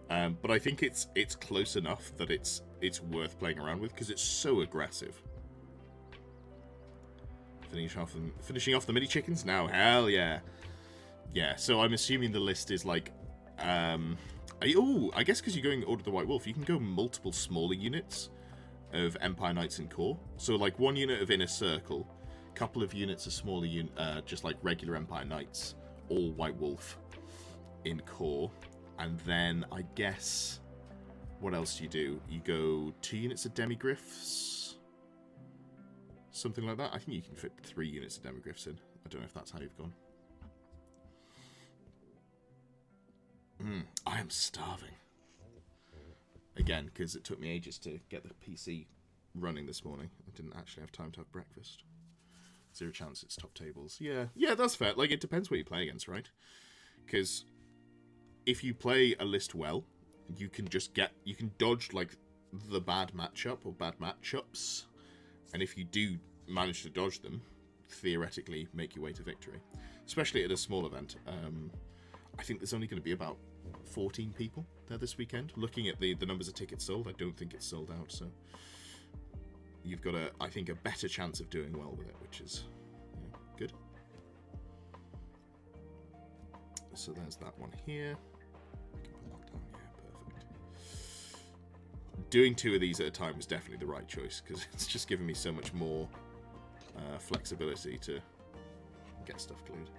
but I think it's close enough that it's worth playing around with because it's so aggressive. Finishing off the mini chickens now. Hell yeah, yeah. So I'm assuming the list is like, I guess because you're going Order of the White Wolf, you can go multiple smaller units. of Empire Knights in core. So like 1 unit of Inner Circle, couple of units of smaller just like regular Empire Knights, all White Wolf in core. And then I guess, what else do you do? You go 2 units of Demigryphs, something like that. I think you can fit 3 units of Demigryphs in. I don't know if that's how you've gone. I am starving. Again, because it took me ages to get the PC running this morning. I didn't actually have time to have breakfast. 0 chance it's top tables. Yeah, that's fair. Like, it depends what you play against, right? Because if you play a list well, you can dodge, like, the bad matchup or bad matchups. And if you do manage to dodge them, theoretically make your way to victory. Especially at a small event. I think there's only going to be about 14 people there this weekend. Looking at the numbers of tickets sold, I don't think it's sold out, so you've got, I think, a better chance of doing well with it, which is good. So there's that one here. I can put that down, perfect. Doing 2 of these at a time was definitely the right choice, because it's just giving me so much more flexibility to get stuff cleared.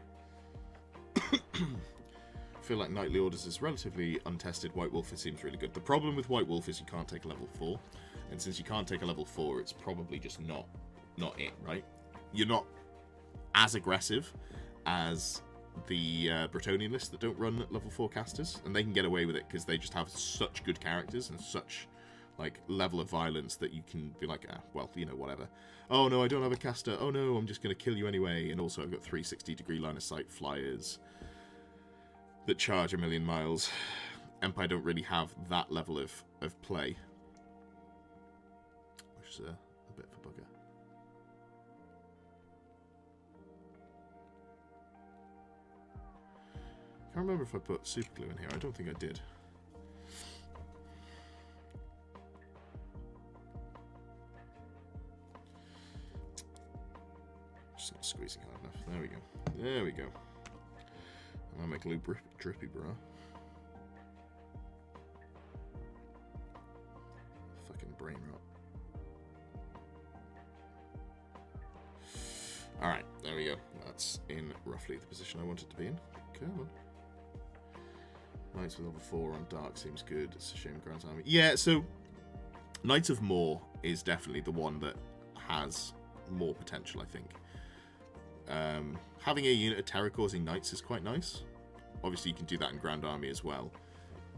I feel like Nightly Orders is relatively untested. White Wolf, it seems really good. The problem with White Wolf is you can't take a level 4. And since you can't take a level 4, it's probably just not it, right? You're not as aggressive as the Bretonnian list that don't run level 4 casters. And they can get away with it because they just have such good characters and such like level of violence that you can be like, well, whatever. Oh no, I don't have a caster. Oh no, I'm just going to kill you anyway. And also I've got 360-degree line of sight flyers that charge 1,000,000 miles. Empire don't really have that level of play, which is a bit of a bugger. Can't remember if I put super glue in here. I don't think I did. Just not squeezing hard enough. There we go. There we go. I'll make glue drippy, bro. Fucking brain rot. Alright, there we go. That's in roughly the position I wanted to be in. Come on. Knights with level 4 on Dark seems good. It's a shame Grand's Army. Yeah, so Knights of More is definitely the one that has more potential, I think. Having a unit of terror-causing Knights is quite nice. Obviously, you can do that in Grand Army as well.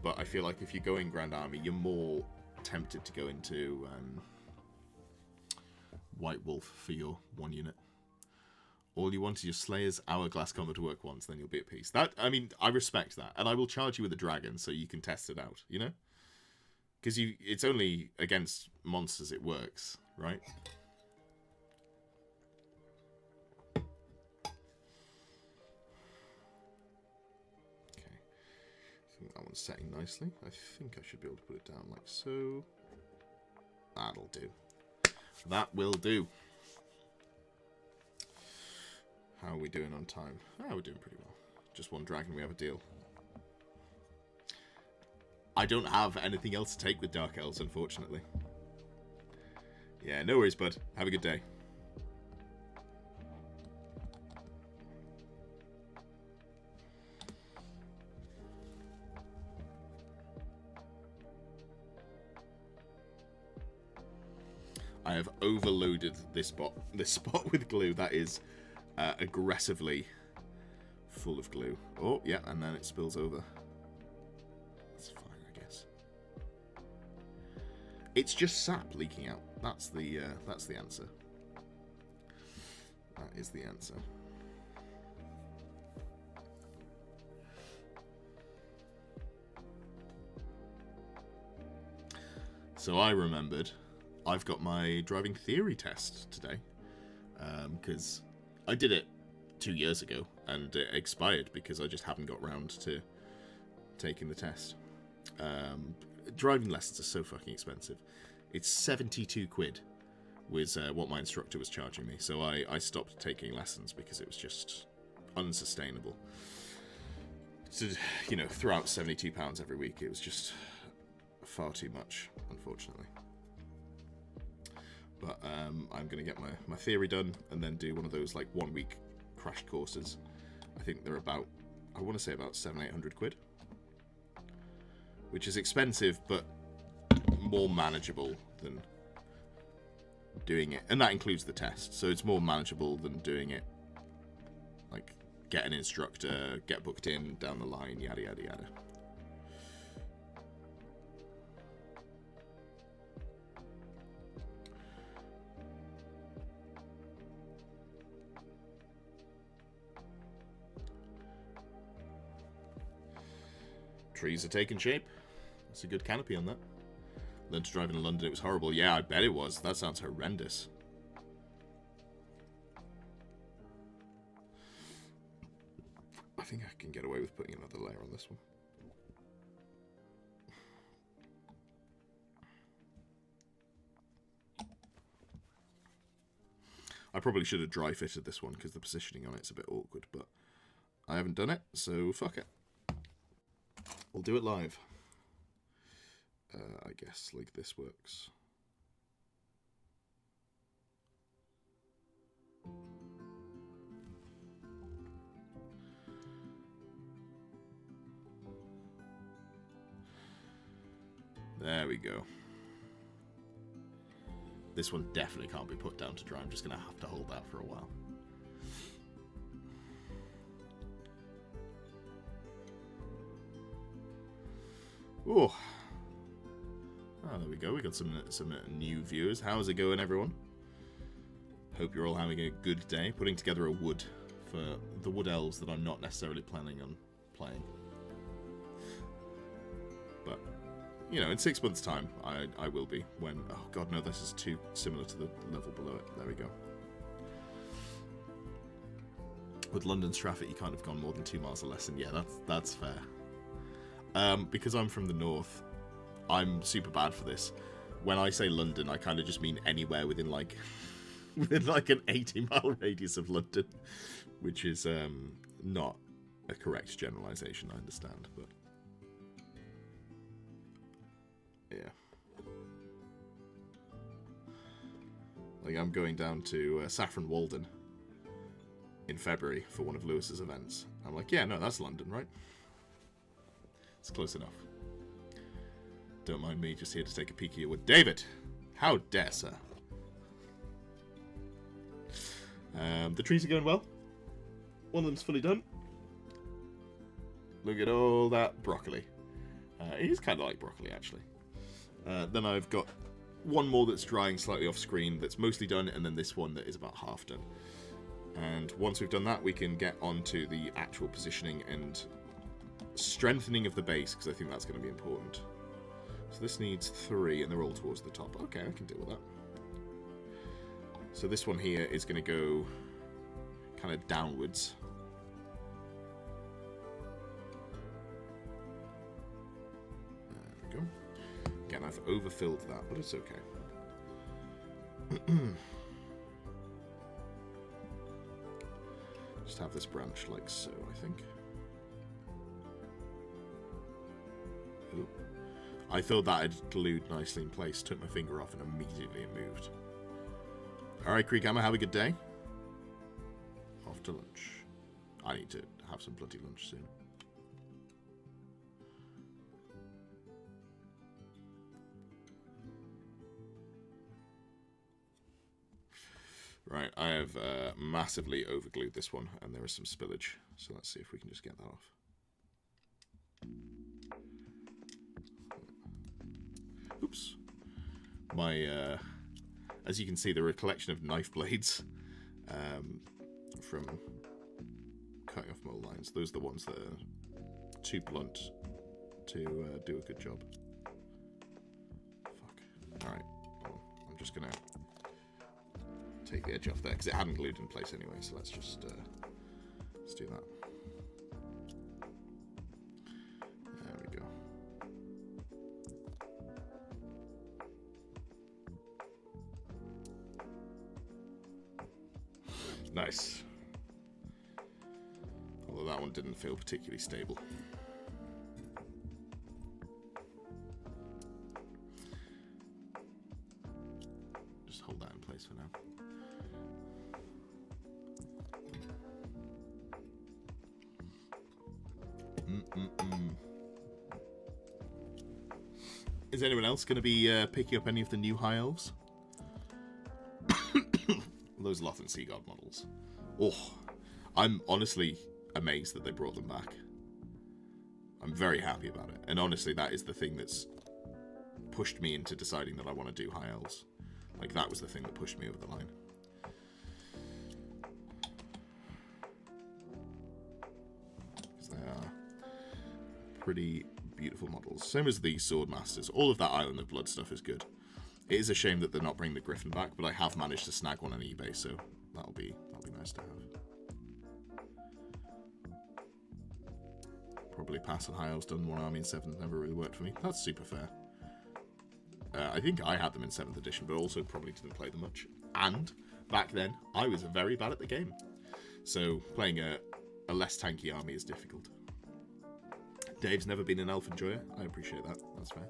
But I feel like if you go in Grand Army, you're more tempted to go into White Wolf for your 1 unit. All you want is your Slayer's Hourglass combo to work once, then you'll be at peace. That, I mean, I respect that. And I will charge you with a dragon so you can test it out, you know? Because it's only against monsters it works, right? That one's setting nicely. I think I should be able to put it down like so. That'll do. That will do. How are we doing on time? We're doing pretty well. Just 1 dragon, we have a deal. I don't have anything else to take with Dark Elves, unfortunately. Yeah, no worries, bud. Have a good day. I have overloaded this spot with glue. That is aggressively full of glue. Oh, yeah, and then it spills over. That's fine, I guess. It's just sap leaking out. That's the answer. That is the answer. So I remembered I've got my driving theory test today, because I did it 2 years ago and it expired because I just haven't got round to taking the test. Driving lessons are so fucking expensive. It's 72 quid was what my instructor was charging me, so I stopped taking lessons because it was just unsustainable. So, throw out £72 every week, it was just far too much, unfortunately. But I'm going to get my theory done and then do one of those like 1 week crash courses. I think they're about, I want to say about 700-800 quid, which is expensive but more manageable than doing it, and that includes the test, so it's more manageable than doing it like get an instructor, get booked in down the line, yada yada yada. Trees are taking shape. That's a good canopy on that. Learned to drive in London, it was horrible. Yeah, I bet it was. That sounds horrendous. I think I can get away with putting another layer on this one. I probably should have dry fitted this one because the positioning on it's a bit awkward, but I haven't done it, so fuck it. We'll do it live. I guess like this works. There we go. This one definitely can't be put down to dry. I'm just going to have to hold that for a while. Oh, there we go. We got some new viewers. How's it going, everyone? Hope you're all having a good day. Putting together a wood for the wood elves that I'm not necessarily planning on playing. But, you know, in 6 months' time, I will be. When, oh god, no, this is too similar to the level below it. There we go. With London's traffic, you can't have gone more than 2 miles a lesson. Yeah, that's fair. Because I'm from the north, I'm super bad for this. When I say London, I kind of just mean anywhere within like an 80-mile radius of London, which is not a correct generalization, I understand, but yeah. Like, I'm going down to Saffron Walden in February for one of Lewis's events. I'm like, yeah, no, that's London, right? It's close enough. Don't mind me, just here to take a peek at you with David. How dare, sir? The trees are going well. One of them's fully done. Look at all that broccoli. It is kind of like broccoli, actually. Then I've got one more that's drying slightly off screen that's mostly done, and then this one that is about half done. And once we've done that, we can get on to the actual positioning and strengthening of the base, because I think that's going to be important. So this needs 3, and they're all towards the top. Okay, I can deal with that. So this one here is going to go kind of downwards. There we go. Again, I've overfilled that, but it's okay. Just have this branch like so, I think. Ooh. I thought that had glued nicely in place, took my finger off, and immediately it moved. Alright, Creek Hammer, have a good day. Off to lunch. I need to have some bloody lunch soon. Right, I have massively overglued this one, and there is some spillage. So let's see if we can just get that off. Oops. My, as you can see, there are a collection of knife blades from cutting off mold lines. Those are the ones that are too blunt to do a good job. Fuck. Alright, well, I'm just going to take the edge off there, because it hadn't glued in place anyway, so let's just let's do that. There we go. Nice. Although that one didn't feel particularly stable. Just hold that in place for now. Is anyone else going to be picking up any of the new High Elves? Those Loth and Sea God models. Oh, I'm honestly amazed that they brought them back. I'm very happy about it. And honestly, that is the thing that's pushed me into deciding that I want to do High Elves. Like, that was the thing that pushed me over the line. Because they are pretty beautiful models. Same as the Sword Masters. All of that Island of Blood stuff is good. It is a shame that they're not bringing the Griffin back, but I have managed to snag one on eBay, so that'll be nice to have. Probably pass on High Elves, done one army in 7th, never really worked for me. That's super fair. I think I had them in 7th edition, but also probably didn't play them much. And back then, I was very bad at the game. So playing a less tanky army is difficult. Dave's never been an elf enjoyer. I appreciate that. That's fair.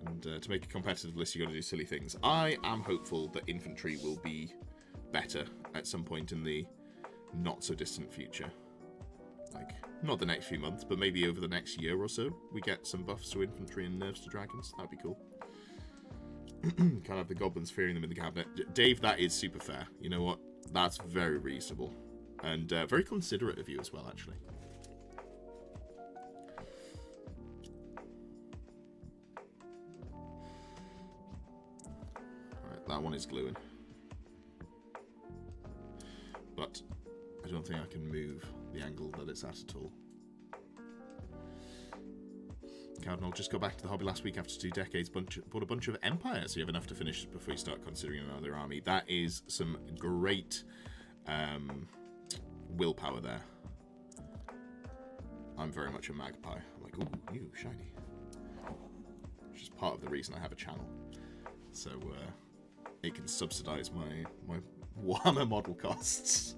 And to make a competitive list, you got to do silly things. I am hopeful that infantry will be better at some point in the not-so-distant future. Like, not the next few months, but maybe over the next year or so, we get some buffs to infantry and nerfs to dragons. That'd be cool. Can't have the goblins fearing them in the cabinet. Dave, that is super fair. You know what? That's very reasonable. And very considerate of you as well, actually. Alright, that one is gluing. But I don't think I can move the angle that it's at all. Cardinal just got back to the hobby last week after 2 decades, bought a bunch of Empire, so you have enough to finish before you start considering another army. That is some great willpower there. I'm very much a magpie. I'm like, ooh, new, shiny. Which is part of the reason I have a channel. So it can subsidize my Warhammer model costs.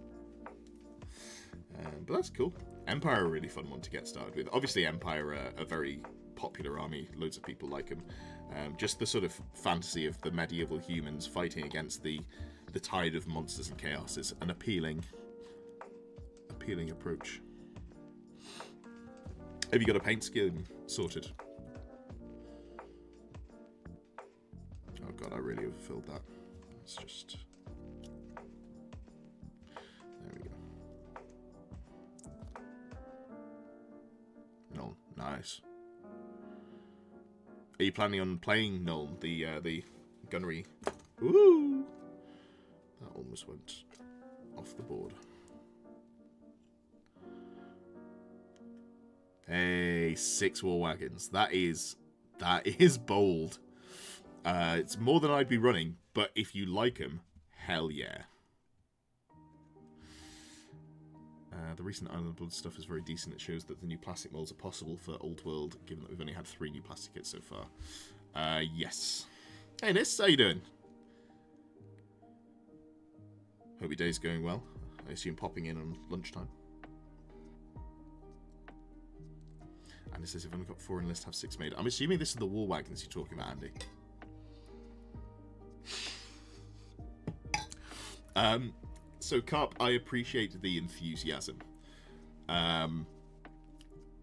But that's cool. Empire are a really fun one to get started with. Obviously, Empire are a very popular army. Loads of people like them. Just the sort of fantasy of the medieval humans fighting against the tide of monsters and chaos is an appealing approach. Have you got a paint scheme sorted? Oh god, I really overfilled that. Let's just... There we go. No, nice. Are you planning on playing Nuln, the gunnery? Ooh! That almost went off the board. Hey, 6 war wagons. That is bold. It's more than I'd be running, but if you like them, hell yeah. The recent Island of Blood stuff is very decent. It shows that the new plastic molds are possible for Old World, given that we've only had 3 new plastic kits so far. Yes. Hey, Nis, how you doing? Hope your day's going well. I assume popping in on lunchtime. And it says, I've only got 4 in list, have 6 made. I'm assuming this is the war wagons you're talking about, Andy. So, Carp, I appreciate the enthusiasm.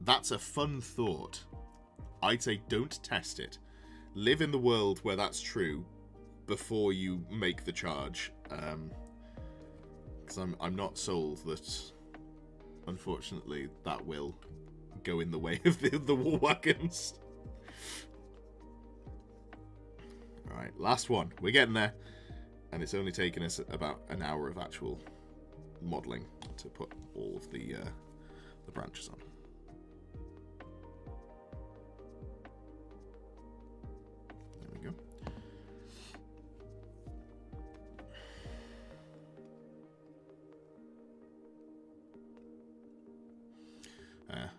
That's a fun thought. I'd say don't test it. Live in the world where that's true before you make the charge. Because I'm not sold that, unfortunately, that will go in the way of the war wagons. Alright, last one. We're getting there. And it's only taken us about an hour of actual modelling to put all of the branches on. There we go.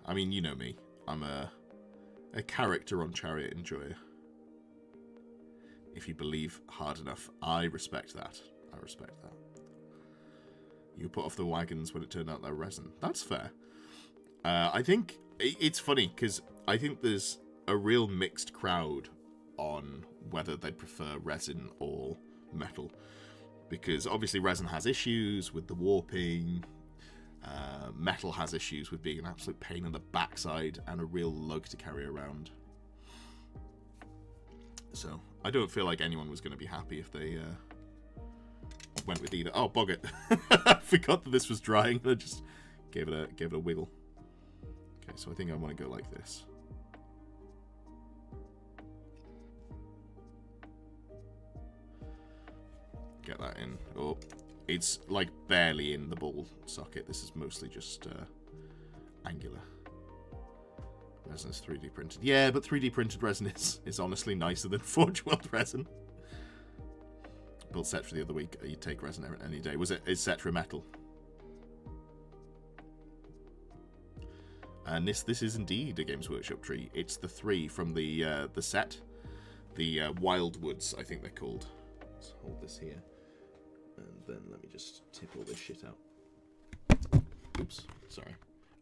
I mean, you know me. I'm a character on Chariot Enjoyer. If you believe hard enough, I respect that. I respect that. You put off the wagons when it turned out they're resin. That's fair. I think it's funny because I think there's a real mixed crowd on whether they'd prefer resin or metal, because obviously resin has issues with the warping. Metal has issues with being an absolute pain in the backside and a real lug to carry around. So I don't feel like anyone was going to be happy if they went with either. Oh, bog it! I forgot that this was drying. I just gave it a wiggle. Okay, so I think I want to go like this. Get that in. Oh, it's like barely in the ball socket. This is mostly just angular. Resin is 3D printed. Yeah, but 3D printed resin is honestly nicer than Forge World resin. Built Cetra the other week. You take resin any day. Was it? Is Cetra metal? And this is indeed a Games Workshop tree. It's the 3 from the set, the Wildwoods, I think they're called. Let's hold this here. And then let me just tip all this shit out. Oops, sorry.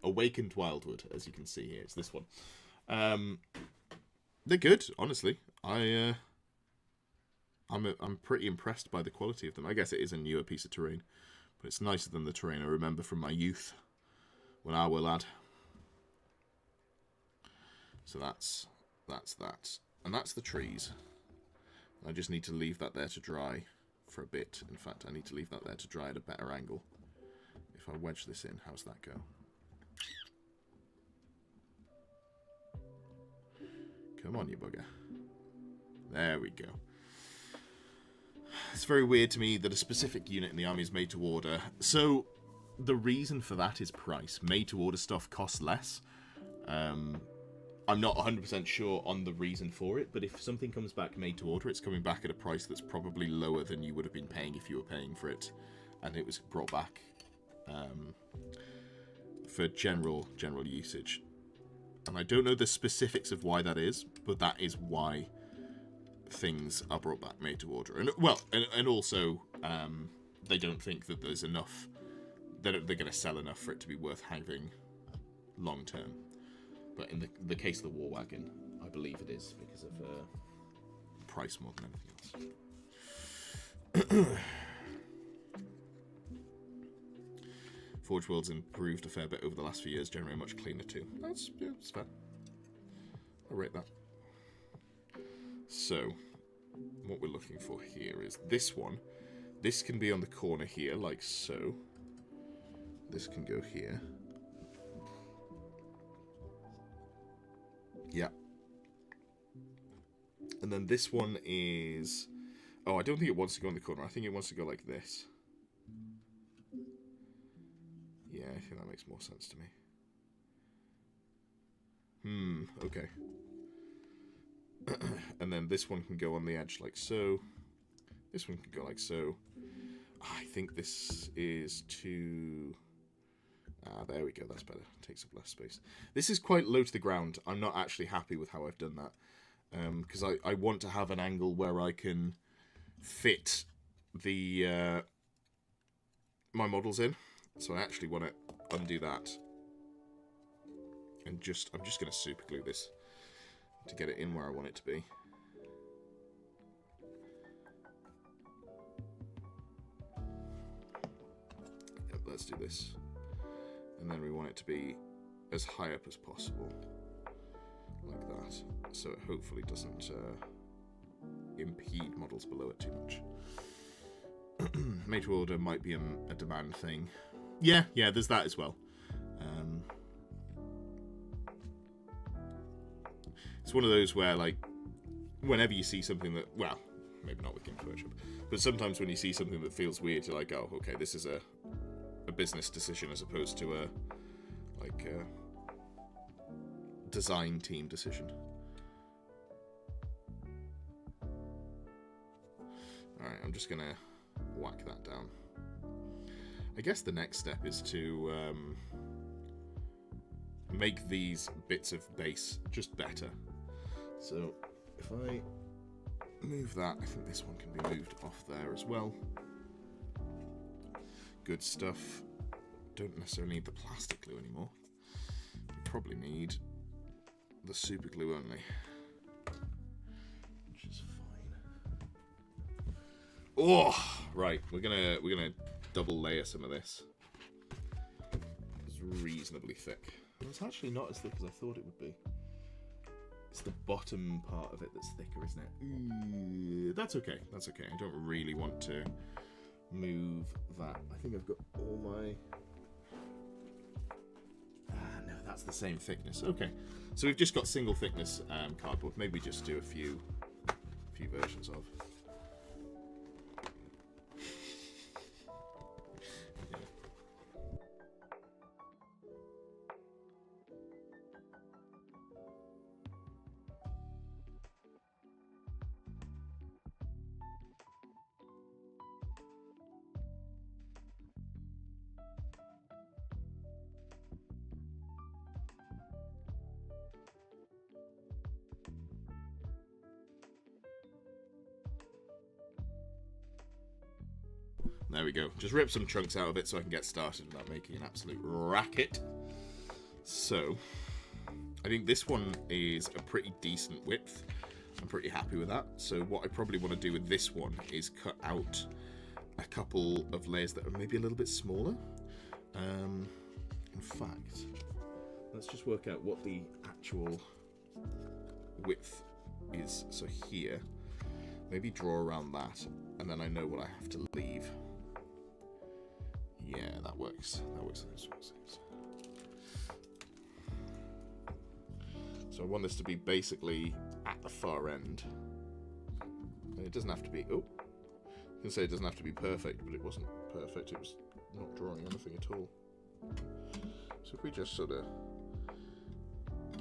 Awakened Wildwood, as you can see here. It's this one. They're good, honestly. I'm pretty impressed by the quality of them. I guess it is a newer piece of terrain, but it's nicer than the terrain I remember from my youth when I were a lad. So that's that. And that's the trees. I just need to leave that there to dry for a bit. In fact, I need to leave that there to dry at a better angle. If I wedge this in, how's that go? Come on, you bugger. There we go. It's very weird to me that a specific unit in the army is made to order. So, the reason for that is price. Made to order stuff costs less. I'm not 100% sure on the reason for it, but if something comes back made to order, it's coming back at a price that's probably lower than you would have been paying if you were paying for it, and it was brought back for general usage. And I don't know the specifics of why that is, but that is why things are brought back made to order. And well, and also they don't think that there's enough, they're going to sell enough for it to be worth having long term. But in the case of the War Wagon, I believe it is because of price more than anything else. Forge World's improved a fair bit over the last few years, generally much cleaner too. That's fair. I'll rate that. So, what we're looking for here is this one. This can be on the corner here, like so. This can go here. Yeah. And then this one is... Oh, I don't think it wants to go in the corner. I think it wants to go like this. Yeah, I think that makes more sense to me. Okay. And then this one can go on the edge like so. This one can go like so. I think this is too... Ah, there we go, that's better. Takes up less space. This is quite low to the ground. I'm not actually happy with how I've done that. Because I want to have an angle where I can fit the my models in. So I actually want to undo that. And I'm just going to super glue this to get it in where I want it to be. Yep, let's do this. And then we want it to be as high up as possible, like that, so it hopefully doesn't impede models below it too much. Made to order might be a demand thing. Yeah, there's that as well. It's one of those where, like, whenever you see something that, well, maybe not with Games Workshop, but sometimes when you see something that feels weird, you're like, oh, okay, this is a business decision as opposed to a design team decision. Alright, I'm just gonna whack that down. I guess the next step is to make these bits of base just better. So if I move that, I think this one can be moved off there as well. Good stuff. Don't necessarily need the plastic glue anymore. You probably need the super glue only, which is fine. Oh, right. We're gonna double layer some of this. It's reasonably thick. It's actually not as thick as I thought it would be. It's the bottom part of it that's thicker, isn't it? That's okay. That's okay. I don't really want to move that. I think I've got all my... no, that's the same thickness. Okay. So we've just got single thickness cardboard. Maybe just do a few versions of. There we go. Just rip some chunks out of it so I can get started without making an absolute racket. So, I think this one is a pretty decent width. I'm pretty happy with that. So what I probably want to do with this one is cut out a couple of layers that are maybe a little bit smaller. In fact, let's just work out what the actual width is. So here, maybe draw around that, and then I know what I have to leave. Yeah, that works. That works. So I want this to be basically at the far end. And it doesn't have to be... Oh, I can say it doesn't have to be perfect, but it wasn't perfect. It was not drawing anything at all. So if we just sort of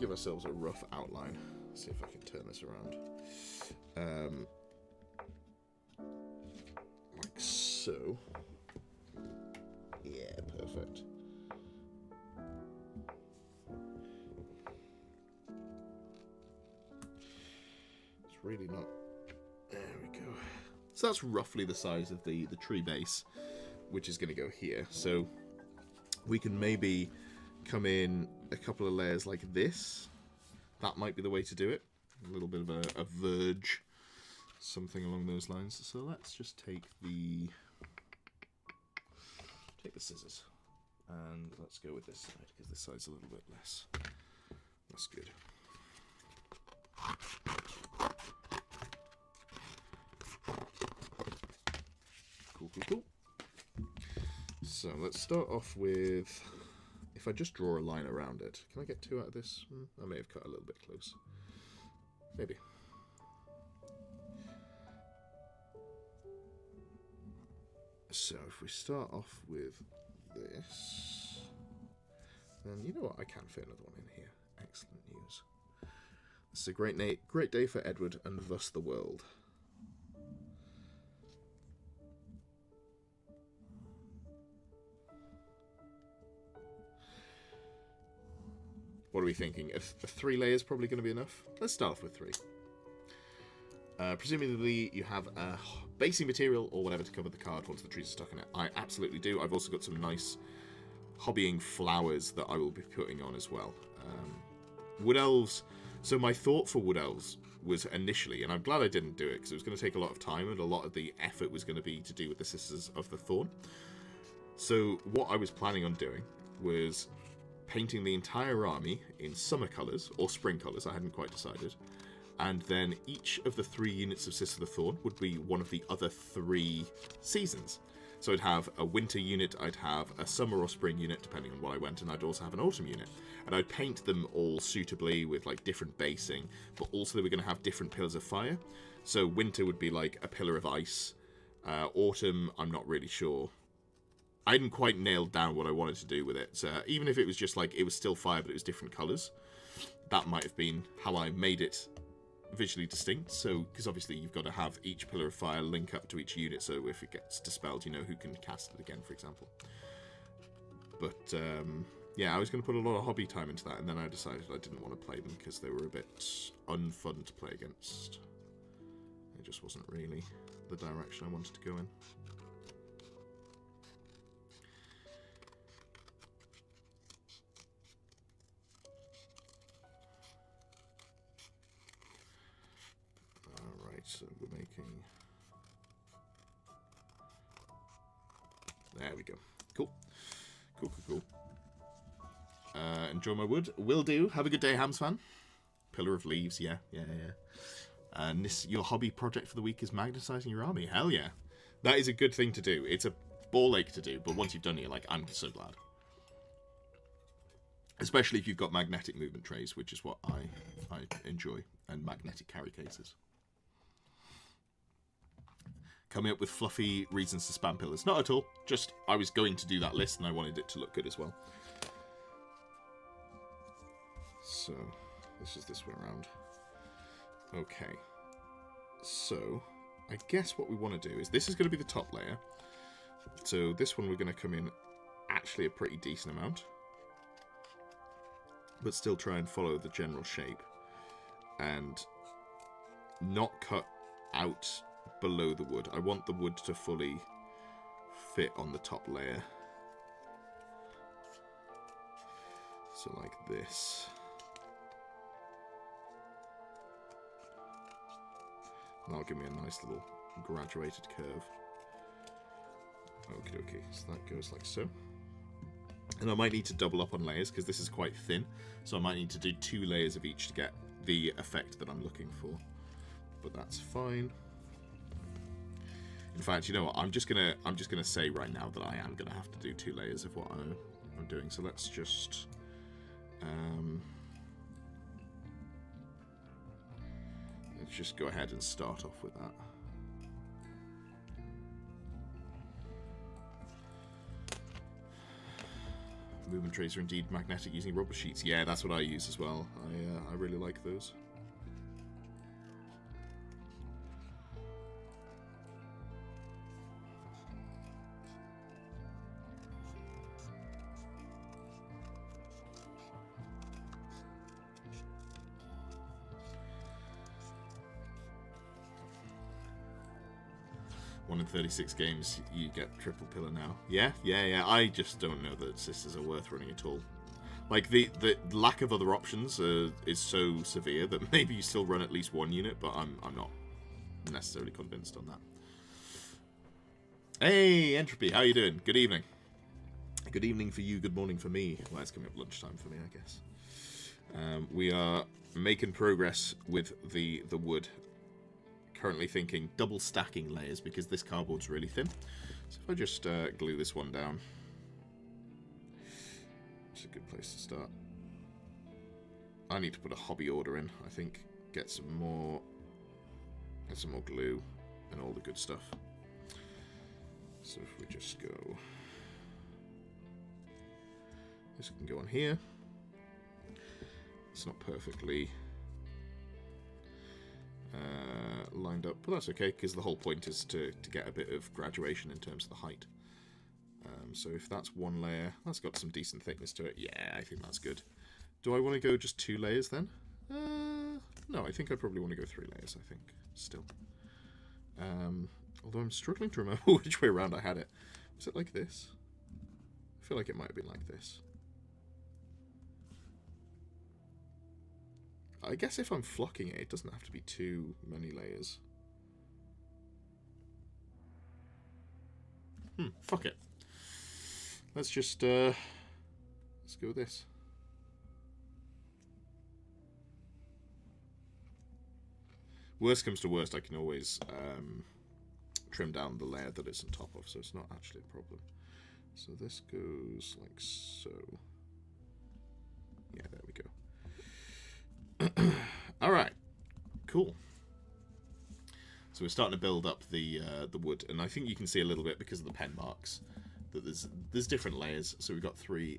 give ourselves a rough outline, see if I can turn this around. Like so. Yeah, perfect. It's really not... There we go. So that's roughly the size of the tree base, which is going to go here. So we can maybe come in a couple of layers like this. That might be the way to do it. A little bit of a verge, something along those lines. So let's just take the scissors and let's go with this side because this side's a little bit less. That's good. Cool. So let's start off with, if I just draw a line around it, can I get two out of this? I may have cut a little bit close. Maybe. So if we start off with this, then you know what, I can fit another one in here. Excellent news. This is a great day for Edward and thus the world. What are we thinking? A 3 layers probably going to be enough? Let's start off with 3. Presumably you have a basing material or whatever to cover the card once the trees are stuck in it. I absolutely do. I've also got some nice hobbying flowers that I will be putting on as well. Wood elves. So my thought for wood elves was initially, and I'm glad I didn't do it because it was going to take a lot of time and a lot of the effort was going to be to do with the Sisters of the Thorn. So what I was planning on doing was painting the entire army in summer colours or spring colours. I hadn't quite decided. And then each of the 3 units of Sister of the Thorn would be one of the other 3 seasons. So I'd have a winter unit, I'd have a summer or spring unit, depending on what I went, and I'd also have an autumn unit. And I'd paint them all suitably with like different basing, but also they were going to have different pillars of fire. So winter would be like a pillar of ice. Autumn, I'm not really sure. I hadn't quite nailed down what I wanted to do with it. So even if it was just like, it was still fire, but it was different colours, that might have been how I made it visually distinct. So because obviously you've got to have each pillar of fire link up to each unit, so if it gets dispelled, you know who can cast it again, for example. But yeah, I was going to put a lot of hobby time into that, and then I decided I didn't want to play them because they were a bit unfun to play against. It just wasn't really the direction I wanted to go in. So we're making There we go. Cool. Cool, cool, cool. Enjoy my wood. Will do. Have a good day, Hams fan. Pillar of Leaves, yeah. And your hobby project for the week is magnetising your army. Hell yeah. That is a good thing to do. It's a ball ache to do, but once you've done it, you're like, I'm so glad. Especially if you've got magnetic movement trays, which is what I enjoy, and magnetic carry cases. Coming up with fluffy reasons to spam pillars. Not at all. Just, I was going to do that list, and I wanted it to look good as well. So, this is this way around. Okay. So, I guess what we want to do is, this is going to be the top layer. So, this one we're going to come in actually a pretty decent amount. But still try and follow the general shape. And not cut out below the wood. I want the wood to fully fit on the top layer. So like this. That'll give me a nice little graduated curve. Okay, so that goes like so. And I might need to double up on layers because this is quite thin. So I might need to do 2 layers of each to get the effect that I'm looking for. But that's fine. In fact, you know what? I'm just gonna say right now that I am gonna have to do 2 layers of what I'm doing. So let's just go ahead and start off with that. Movement trays are indeed magnetic using rubber sheets. Yeah, that's what I use as well. I really like those. One in 36 games, you get triple pillar now. Yeah. I just don't know that sisters are worth running at all. Like, the lack of other options is so severe that maybe you still run at least 1 unit, but I'm not necessarily convinced on that. Hey, Entropy, how you doing? Good evening. Good evening for you, good morning for me. Well, it's coming up lunchtime for me, I guess. We are making progress with the wood. Currently thinking double stacking layers because this cardboard's really thin. So if I just glue this one down, it's a good place to start. I need to put a hobby order in, I think. Get some more glue and all the good stuff. So if we just go, this can go on here. It's not perfectly lined up, but that's okay because the whole point is to get a bit of graduation in terms of the height. So if that's 1 layer, that's got some decent thickness to it. Yeah, I think that's good. Do I want to go just 2 layers then? No, I think I probably want to go 3 layers, I think, still. Although I'm struggling to remember which way around I had it. Was it like this? I feel like it might have been like this. I guess if I'm flocking it, it doesn't have to be too many layers. Fuck it. Let's just, let's go with this. Worst comes to worst, I can always trim down the layer that it's on top of, so it's not actually a problem. So this goes like so. Yeah, there we go. Alright, cool. So we're starting to build up the wood, and I think you can see a little bit because of the pen marks that there's different layers. So we've got three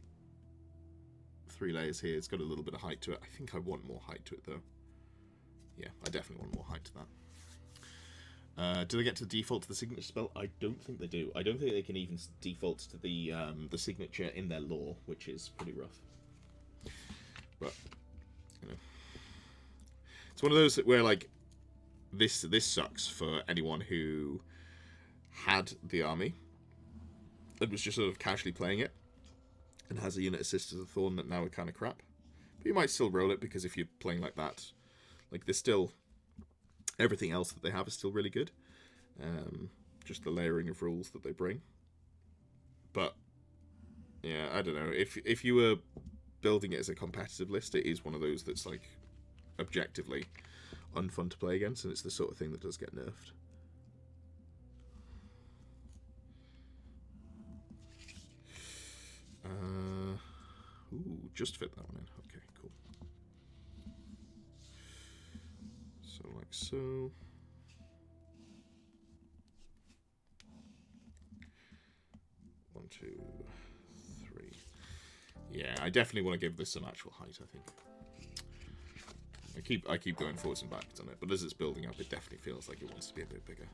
layers here. It's got a little bit of height to it. I think I want more height to it though. Yeah, I definitely want more height to that. Do they get to default to the signature spell? I don't think they do. I don't think they can even default to the signature in their lore, which is pretty rough. But you know. It's one of those where, like, this sucks for anyone who had the army and was just sort of casually playing it and has a unit of Sisters of Thorn that now are kind of crap. But you might still roll it because if you're playing like that, like, there's still everything else that they have is still really good. Just the layering of rules that they bring. But yeah, I don't know. If you were building it as a competitive list, it is one of those that's like objectively unfun to play against, and it's the sort of thing that does get nerfed. Ooh, just fit that one in. Okay, cool. So like so. One, two, three. Yeah, I definitely want to give this some actual height, I think. I keep going forwards and backwards on it, but as it's building up, it definitely feels like it wants to be a bit bigger.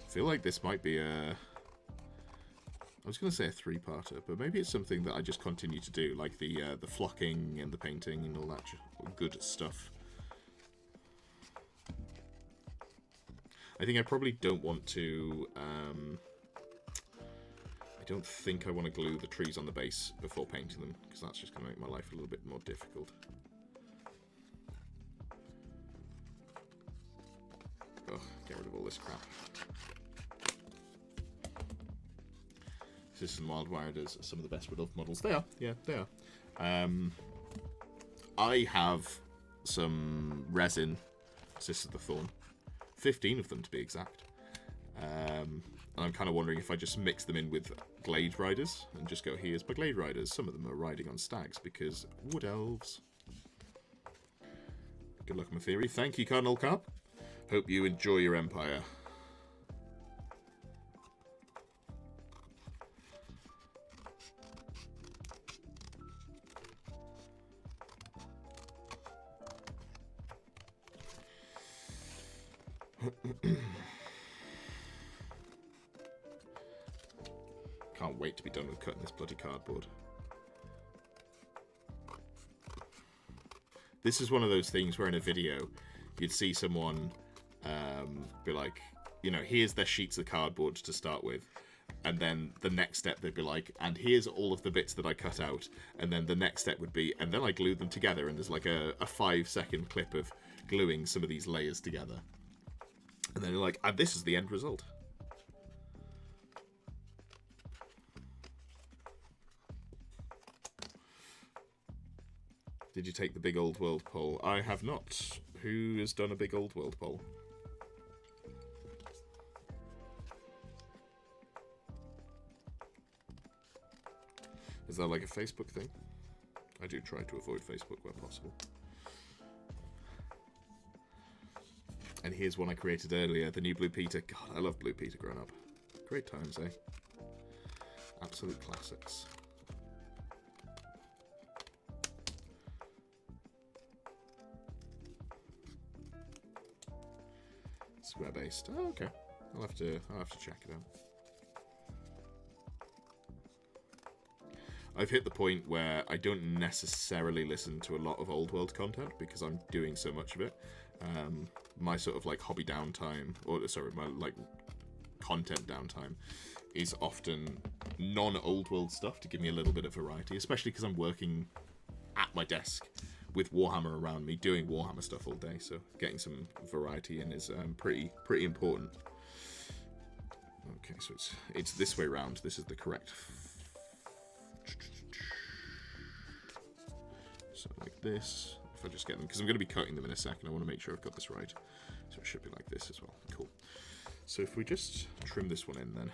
I feel like this might be a... I was going to say a three-parter, but maybe it's something that I just continue to do, like the flocking and the painting and all that good stuff. I think I probably don't want to... I don't think I want to glue the trees on the base before painting them, because that's just going to make my life a little bit more difficult. Ugh, get rid of all this crap. Citizen Wildwire does some of the best beloved models. They are, yeah, they are. I have some resin Sisters of the Thorn, 15 of them to be exact. And I'm kind of wondering if I just mix them in with Glade Riders and just go, here's my Glade Riders. Some of them are riding on stags because wood elves. Good luck, my theory. Thank you, Cardinal Carp. Hope you enjoy your empire. Can't wait to be done with cutting this bloody cardboard. This is one of those things where in a video you'd see someone be like, you know, here's their sheets of cardboard to start with, and then the next step they'd be like, and here's all of the bits that I cut out, and then the next step would be, and then I glued them together, and there's like a 5-second clip of gluing some of these layers together. And then they're like, and this is the end result. Did you take the big old world poll? I have not. Who has done a big old world poll? Is that like a Facebook thing? I do try to avoid Facebook where possible. And here's one I created earlier, the new Blue Peter. God, I love Blue Peter growing up. Great times, eh? Absolute classics. Square based. Oh, okay. I'll have to check it out. I've hit the point where I don't necessarily listen to a lot of old world content because I'm doing so much of it. My sort of like hobby downtime, or sorry, my like content downtime is often non-old world stuff to give me a little bit of variety, especially because I'm working at my desk with Warhammer around me, doing Warhammer stuff all day, so getting some variety in is pretty important. Okay, so it's this way round. This is the correct. So like this. If I just get them, because I'm going to be cutting them in a second, I want to make sure I've got this right. So it should be like this as well. Cool. So if we just trim this one in then.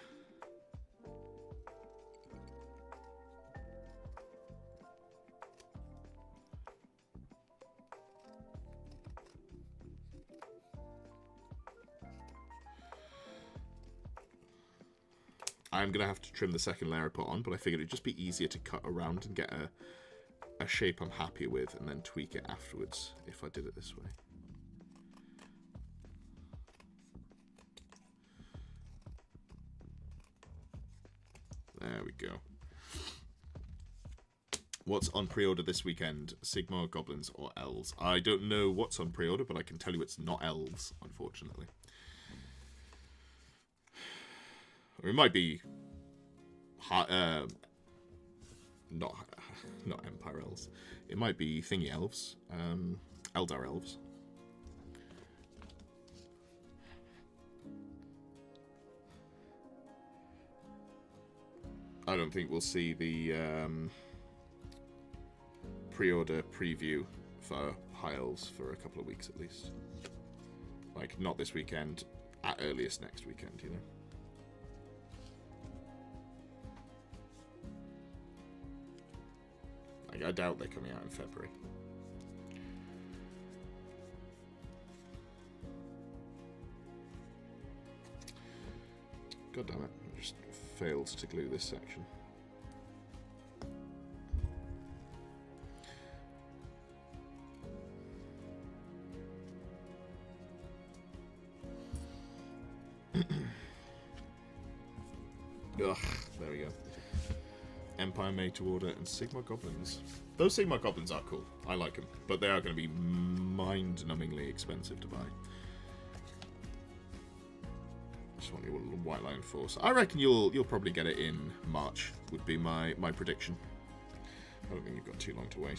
I'm going to have to trim the second layer I put on, but I figured it'd just be easier to cut around and get a shape I'm happy with and then tweak it afterwards if I did it this way. There we go. What's on pre-order this weekend? Sigmar, goblins, or elves? I don't know what's on pre-order, but I can tell you it's not elves, unfortunately. Or it might be not Empire elves. It might be thingy elves. Eldar elves. I don't think we'll see the pre-order preview for High Elves for a couple of weeks at least. Like, not this weekend, at earliest next weekend, you know? Like, I doubt they're coming out in February. God damn it, I just failed to glue this section. Ugh, there we go. Empire made to order and Sigmar Goblins. Those Sigmar Goblins are cool. I like them, but they are going to be mind-numbingly expensive to buy. Just want your little White Lion Force. I reckon you'll probably get it in March. Would be my prediction. I don't think you've got too long to wait.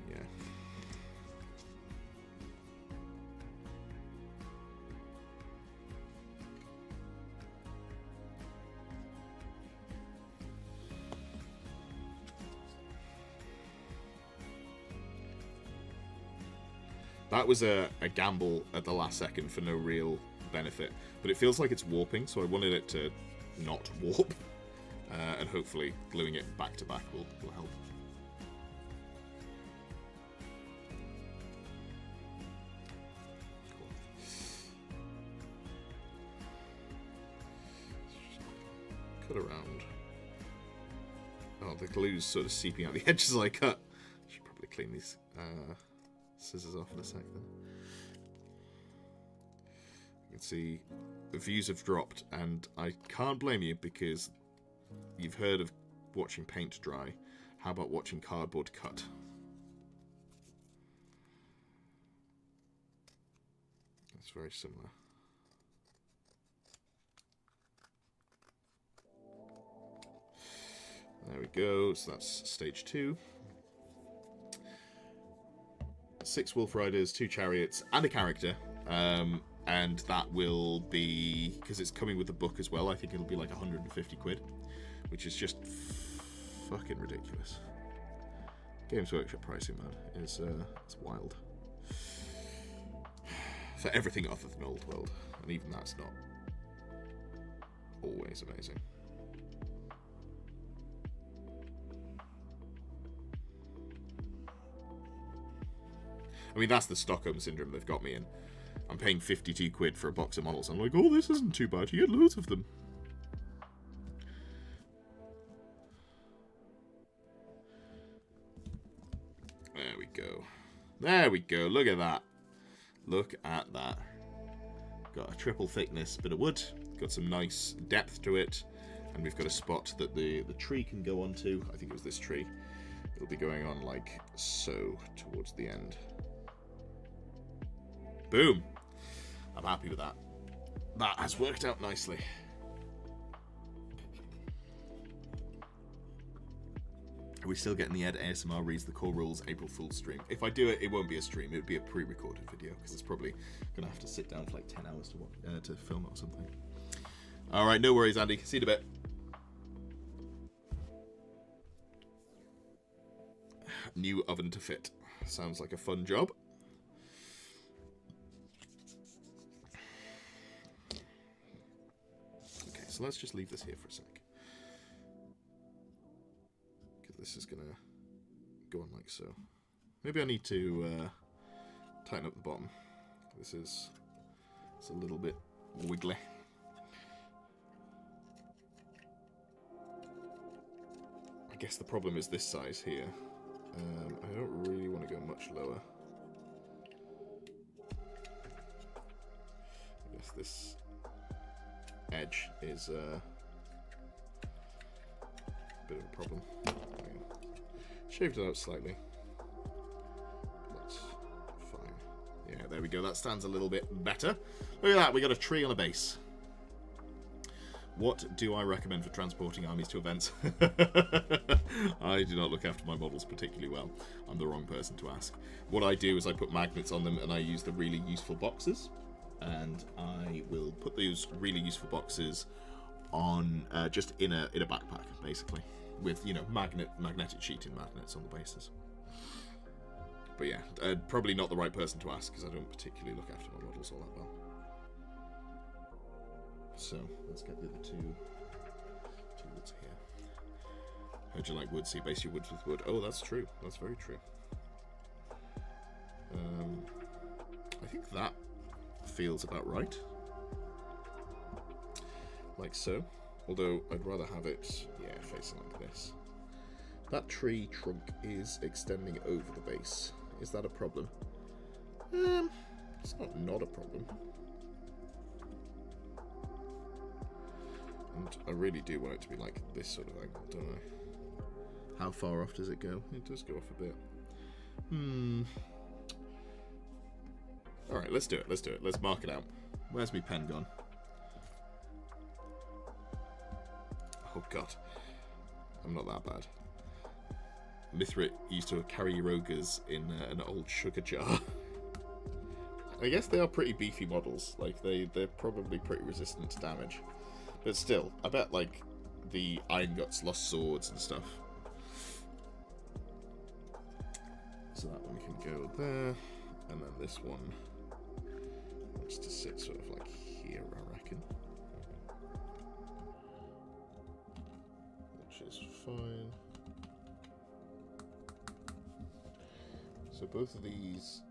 Yeah. That was a gamble at the last second for no real benefit. But it feels like it's warping, so I wanted it to not warp. And hopefully gluing it back to back will help. Cool. Cut around. Oh, the glue's sort of seeping out the edges as I cut. Should probably clean these scissors off in a sec then. You can see the views have dropped, and I can't blame you because you've heard of watching paint dry. How about watching cardboard cut? That's very similar. There we go, so that's stage 2. 6 Wolf Riders, 2 Chariots, and a character. And that will be, because it's coming with the book as well, I think it'll be like 150 quid, which is just fucking ridiculous. Games Workshop pricing, man, is it's wild. For everything other than Old World, and even that's not always amazing. I mean, that's the Stockholm Syndrome they've got me in. I'm paying 52 quid for a box of models. I'm like, oh, this isn't too bad. You get loads of them. There we go. There we go. Look at that. Look at that. Got a triple thickness bit of wood. Got some nice depth to it. And we've got a spot that the tree can go onto. I think it was this tree. It'll be going on like so towards the end. Boom. I'm happy with that. That has worked out nicely. Are we still getting the Ed ASMR reads the core rules April Fool's stream? If I do it, it won't be a stream. It would be a pre-recorded video because it's probably going to have to sit down for like 10 hours to watch, to film it or something. All right, no worries, Andy. See you in a bit. New oven to fit. Sounds like a fun job. Okay, so let's just leave this here for a sec. Because this is going to go on like so. Maybe I need to tighten up the bottom. It's a little bit wiggly. I guess the problem is this size here. I don't really want to go much lower. I guess this edge is a bit of a problem. Shaved it out slightly. That's fine. Yeah, there we go. That stands a little bit better. Look at that. We got a tree on a base. What do I recommend for transporting armies to events? I do not look after my models particularly well. I'm the wrong person to ask. What I do is I put magnets on them and I use the really useful boxes. And I will put those really useful boxes on just in a backpack, basically. With, you know, magnetic sheeting magnets on the bases. But yeah, probably not the right person to ask because I don't particularly look after my models all that well. So, let's get the other two woods here. How'd you like wood? So you base your woods with wood. Oh, that's true. That's very true. I think that feels about right. Like so. Although, I'd rather have it, yeah, facing like this. That tree trunk is extending over the base. Is that a problem? It's not a problem. And I really do want it to be like this sort of angle, don't I? How far off does it go? It does go off a bit. Alright, let's do it. Let's mark it out. Where's my pen gone? Oh god. I'm not that bad. Mithrit used to carry your ogres in an old sugar jar. I guess they are pretty beefy models. Like, they're probably pretty resistant to damage. But still, I bet, like, the Iron Guts lost swords and stuff. So that one can go there. And then this one wants to sit sort of like here, I reckon. Which is fine. So both of these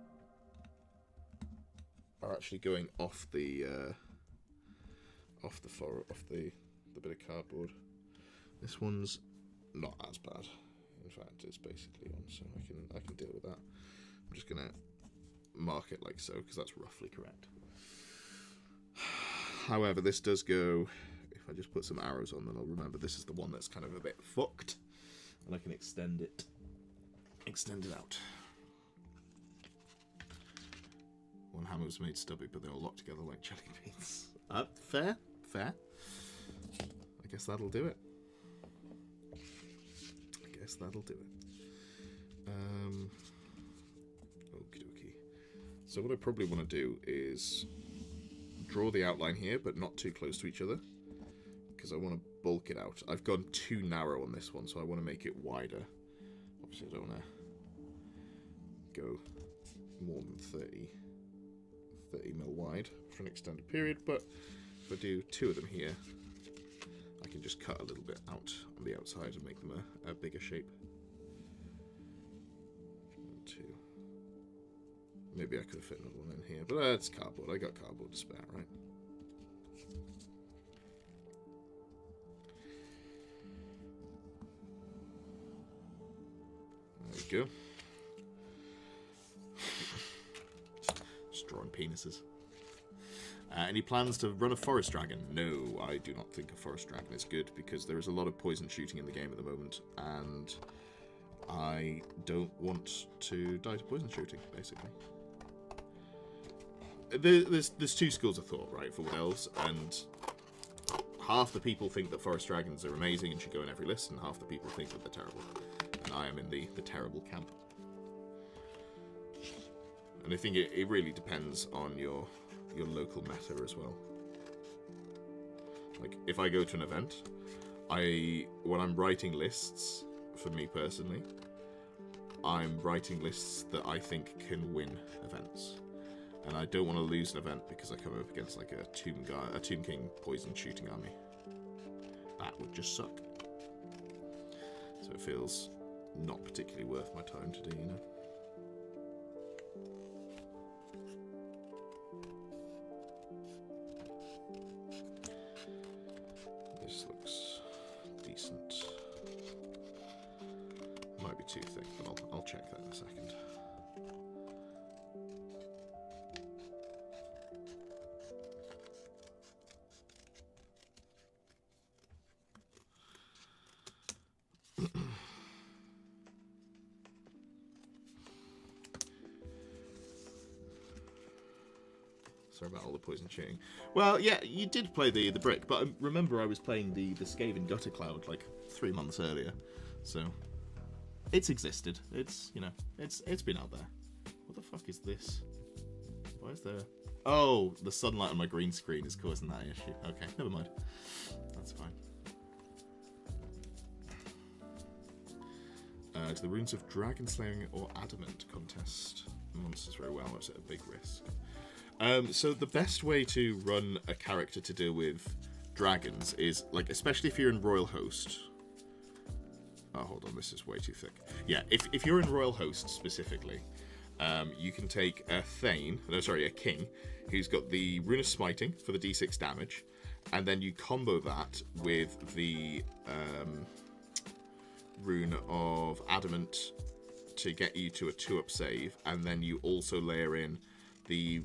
are actually going off the bit of cardboard. This one's not as bad. In fact, it's basically on, so I can deal with that. I'm just gonna mark it like so because that's roughly correct. However, this does go. If I just put some arrows on, then I'll remember this is the one that's kind of a bit fucked, and I can extend it out. One hammer was made stubby, but they're all locked together like jelly beans. Fair. I guess that'll do it. Okie dokie. So what I probably want to do is draw the outline here, but not too close to each other, because I want to bulk it out. I've gone too narrow on this one, so I want to make it wider. Obviously, I don't want to go more than 30 mil wide for an extended period, but if I do two of them here, I can just cut a little bit out on the outside and make them a bigger shape. 1, 2. Maybe I could have fit another one in here, but that's cardboard. I got cardboard to spare, right? There we go. Just drawing penises. Any plans to run a forest dragon? No, I do not think a forest dragon is good because there is a lot of poison shooting in the game at the moment, and I don't want to die to poison shooting, basically. There's two schools of thought, right, for wood elves, and half the people think that forest dragons are amazing and should go in every list, and half the people think that they're terrible. And I am in the terrible camp. And I think it really depends on your local meta as well. Like, if I go to an event, when I'm writing lists, for me personally, I'm writing lists that I think can win events. And I don't want to lose an event because I come up against like a Tomb King poison shooting army. That would just suck. So it feels not particularly worth my time to do, you know? This looks decent. Might be too thick, but I'll check that in a second. Sorry about all the poison shooting. Well, yeah, you did play the brick, but remember I was playing the Skaven Gutter Cloud like 3 months earlier, so it's existed. It's, you know, it's been out there. What the fuck is this? Why is there? Oh, the sunlight on my green screen is causing that issue. Okay, never mind. That's fine. To the Runes of Dragon Slaying or Adamant contest. Monsters very well, it's at a big risk. So the best way to run a character to deal with dragons is, like, especially if you're in Royal Host. Oh, hold on, this is way too thick. Yeah, if you're in Royal Host specifically, you can take a king, who's got the Rune of Smiting for the d6 damage, and then you combo that with the Rune of Adamant to get you to a 2-up save, and then you also layer in the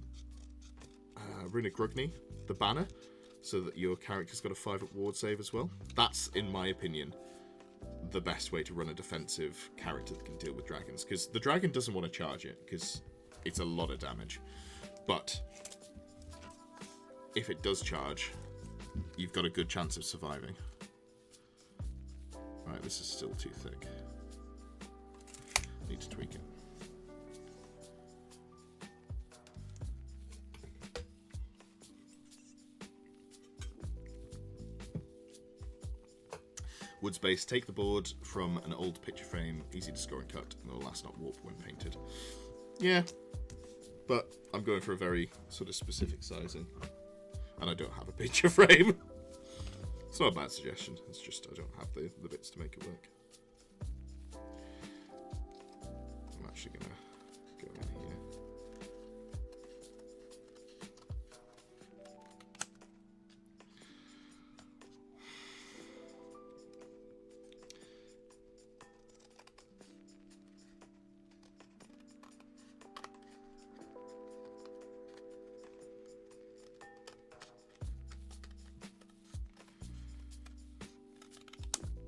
Rune of Grugni, the banner, so that your character's got a 5-up ward save as well. That's, in my opinion, the best way to run a defensive character that can deal with dragons, because the dragon doesn't want to charge it, because it's a lot of damage. But if it does charge, you've got a good chance of surviving. Right, this is still too thick. Need to tweak it. Wood base, take the board from an old picture frame, easy to score and cut, and will last not warp when painted. Yeah, but I'm going for a very sort of specific sizing, and I don't have a picture frame. It's not a bad suggestion, it's just I don't have the bits to make it work. I'm actually going to go in here.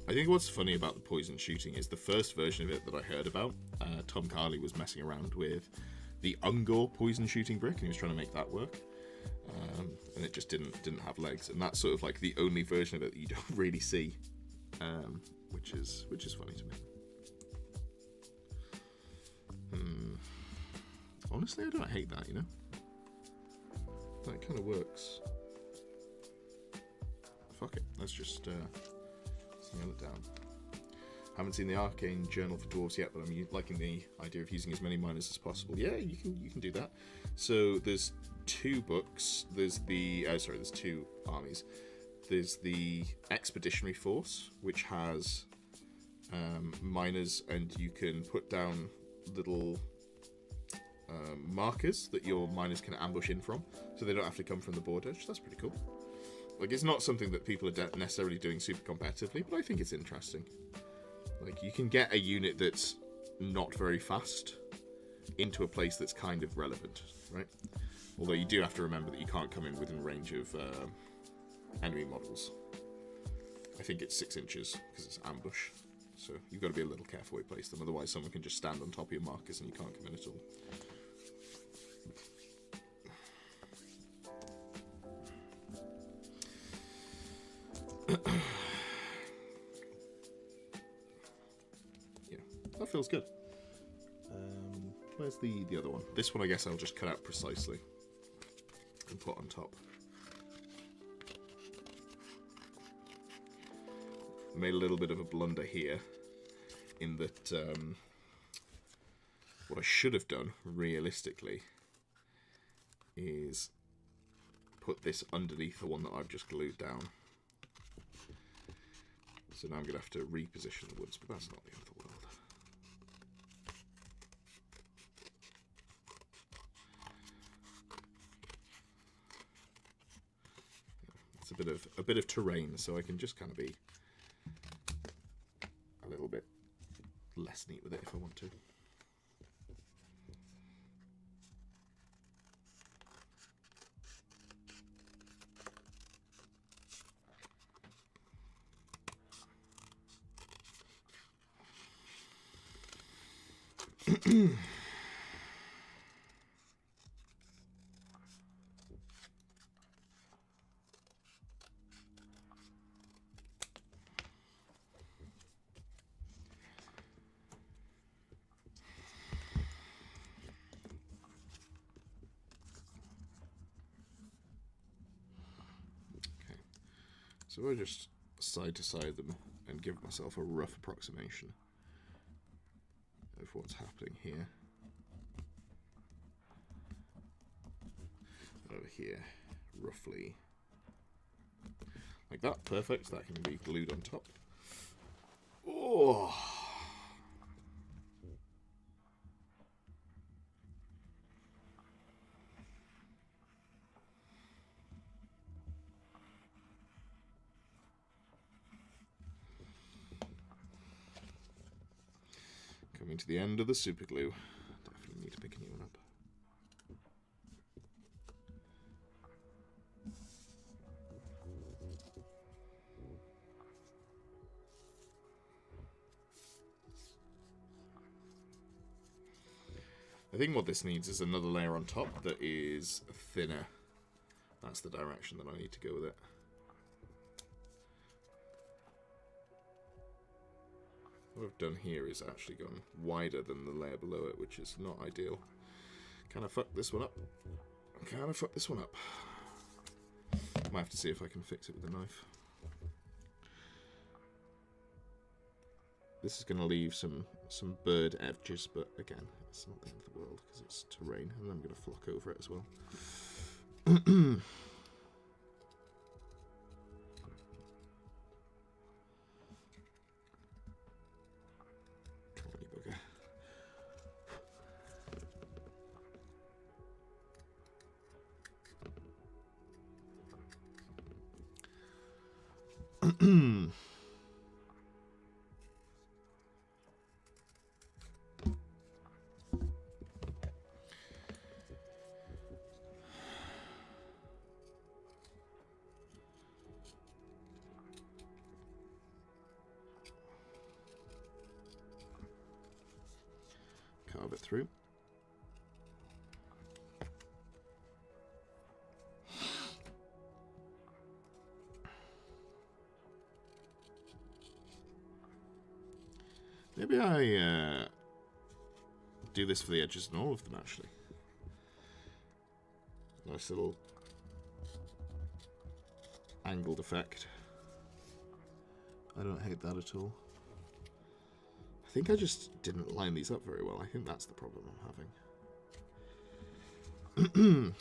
I think what's funny about the poison shooting is the first version of it that I heard about, Tom Carley was messing around with the Ungor poison shooting brick, and he was trying to make that work, and it just didn't have legs. And that's sort of like the only version of it that you don't really see, which is funny to me. Honestly, I don't hate that, you know. That kind of works. Fuck it, let's just nail it down. Haven't seen the Arcane Journal for Dwarves yet, but I'm liking the idea of using as many miners as possible. Yeah, you can do that. So there's 2 books. There's there's 2 armies. There's the Expeditionary Force, which has miners, and you can put down little markers that your miners can ambush in from, so they don't have to come from the board edge. That's pretty cool. Like, it's not something that people are necessarily doing super competitively, but I think it's interesting. Like, you can get a unit that's not very fast into a place that's kind of relevant, right? Although you do have to remember that you can't come in within range of enemy models. I think it's 6 inches, because it's ambush. So you've got to be a little careful where you place them, otherwise someone can just stand on top of your markers and you can't come in at all. Yeah, that feels good. Where's the other one? This one I guess I'll just cut out precisely and put on top. Made a little bit of a blunder here in that what I should have done realistically is put this underneath the one that I've just glued down. So now I'm going to have to reposition the woods, but that's not the end of the world. It's a bit of terrain, so I can just kind of be a little bit less neat with it if I want to. So I just side to side them and give myself a rough approximation of what's happening here. Over here, roughly like that. Perfect. That can be glued on top. Oh. Coming to the end of the super glue. Definitely need to pick a new one up. I think what this needs is another layer on top that is thinner. That's the direction that I need to go with it. What I've done here is actually gone wider than the layer below it, which is not ideal. Kind of fucked this one up. Kind of fucked this one up. Might have to see if I can fix it with a knife. This is going to leave some bird edges, but again, it's not the end of the world because it's terrain, and I'm going to flock over it as well. Carve it through. Maybe I do this for the edges and all of them, actually. Nice little angled effect. I don't hate that at all. I think I just didn't line these up very well. I think that's the problem I'm having.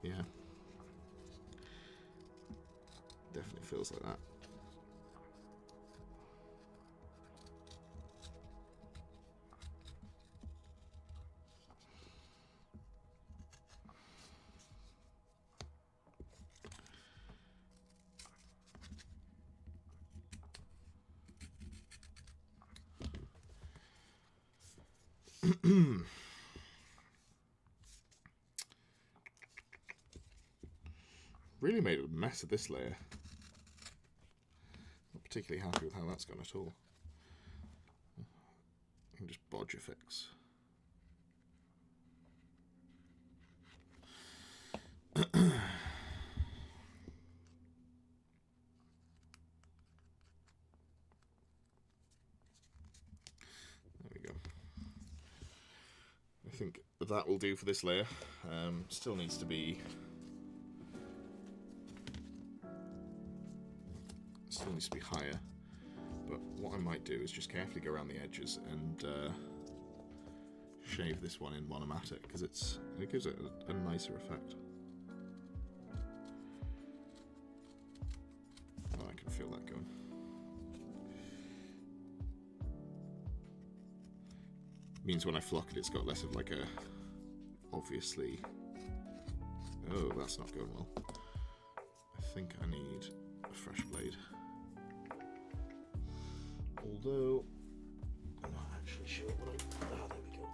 Yeah. Definitely feels like that. Really made a mess of this layer. Not particularly happy with how that's gone at all. You can just bodge effects. I think that will do for this layer. Still needs to be higher, but what I might do is just carefully go around the edges and shave this one in monomatic because it gives it a nicer effect. Oh, I can feel that going. Means when I flock it, it's got less of like a obviously. Oh, that's not going well. I think I need a fresh blade. Although I'm not actually sure what there we go.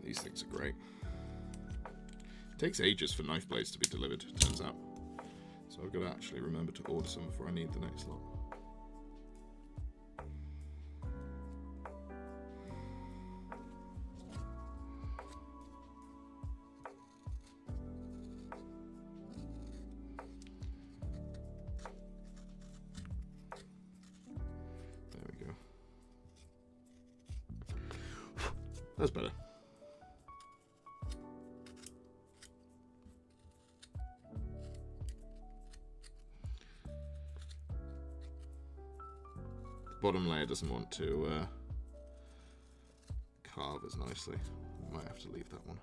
These things are great. It takes ages for knife blades to be delivered, it turns out. So I've got to actually remember to order some before I need the next lot. That's better. The bottom layer doesn't want to carve as nicely. Might have to leave that one.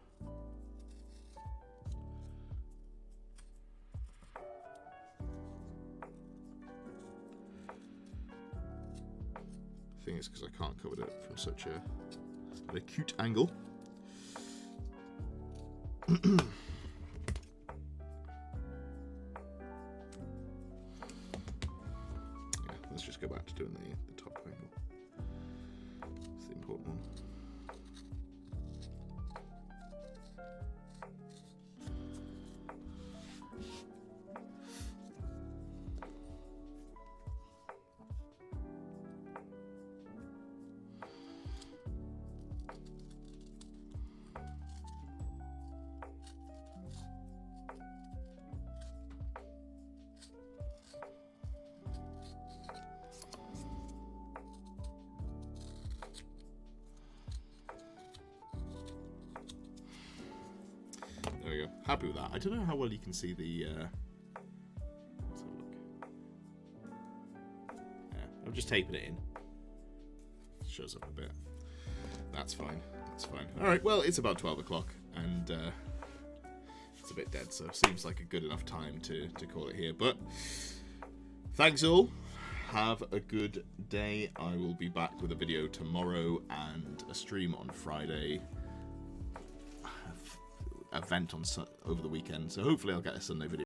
Thing is, because I can't cover it from such an acute angle. Yeah, let's just go back to doing the top angle. It's the important one. There we go. Happy with that. I don't know how well you can see the... Let's have a look. Yeah, I'm just taping it in. It shows up a bit. That's fine. That's fine. Alright, well, it's about 12 o'clock, and it's a bit dead, so it seems like a good enough time to call it here. But thanks all. Have a good day. I will be back with a video tomorrow and a stream on Friday. Event on over the weekend, so hopefully I'll get a Sunday video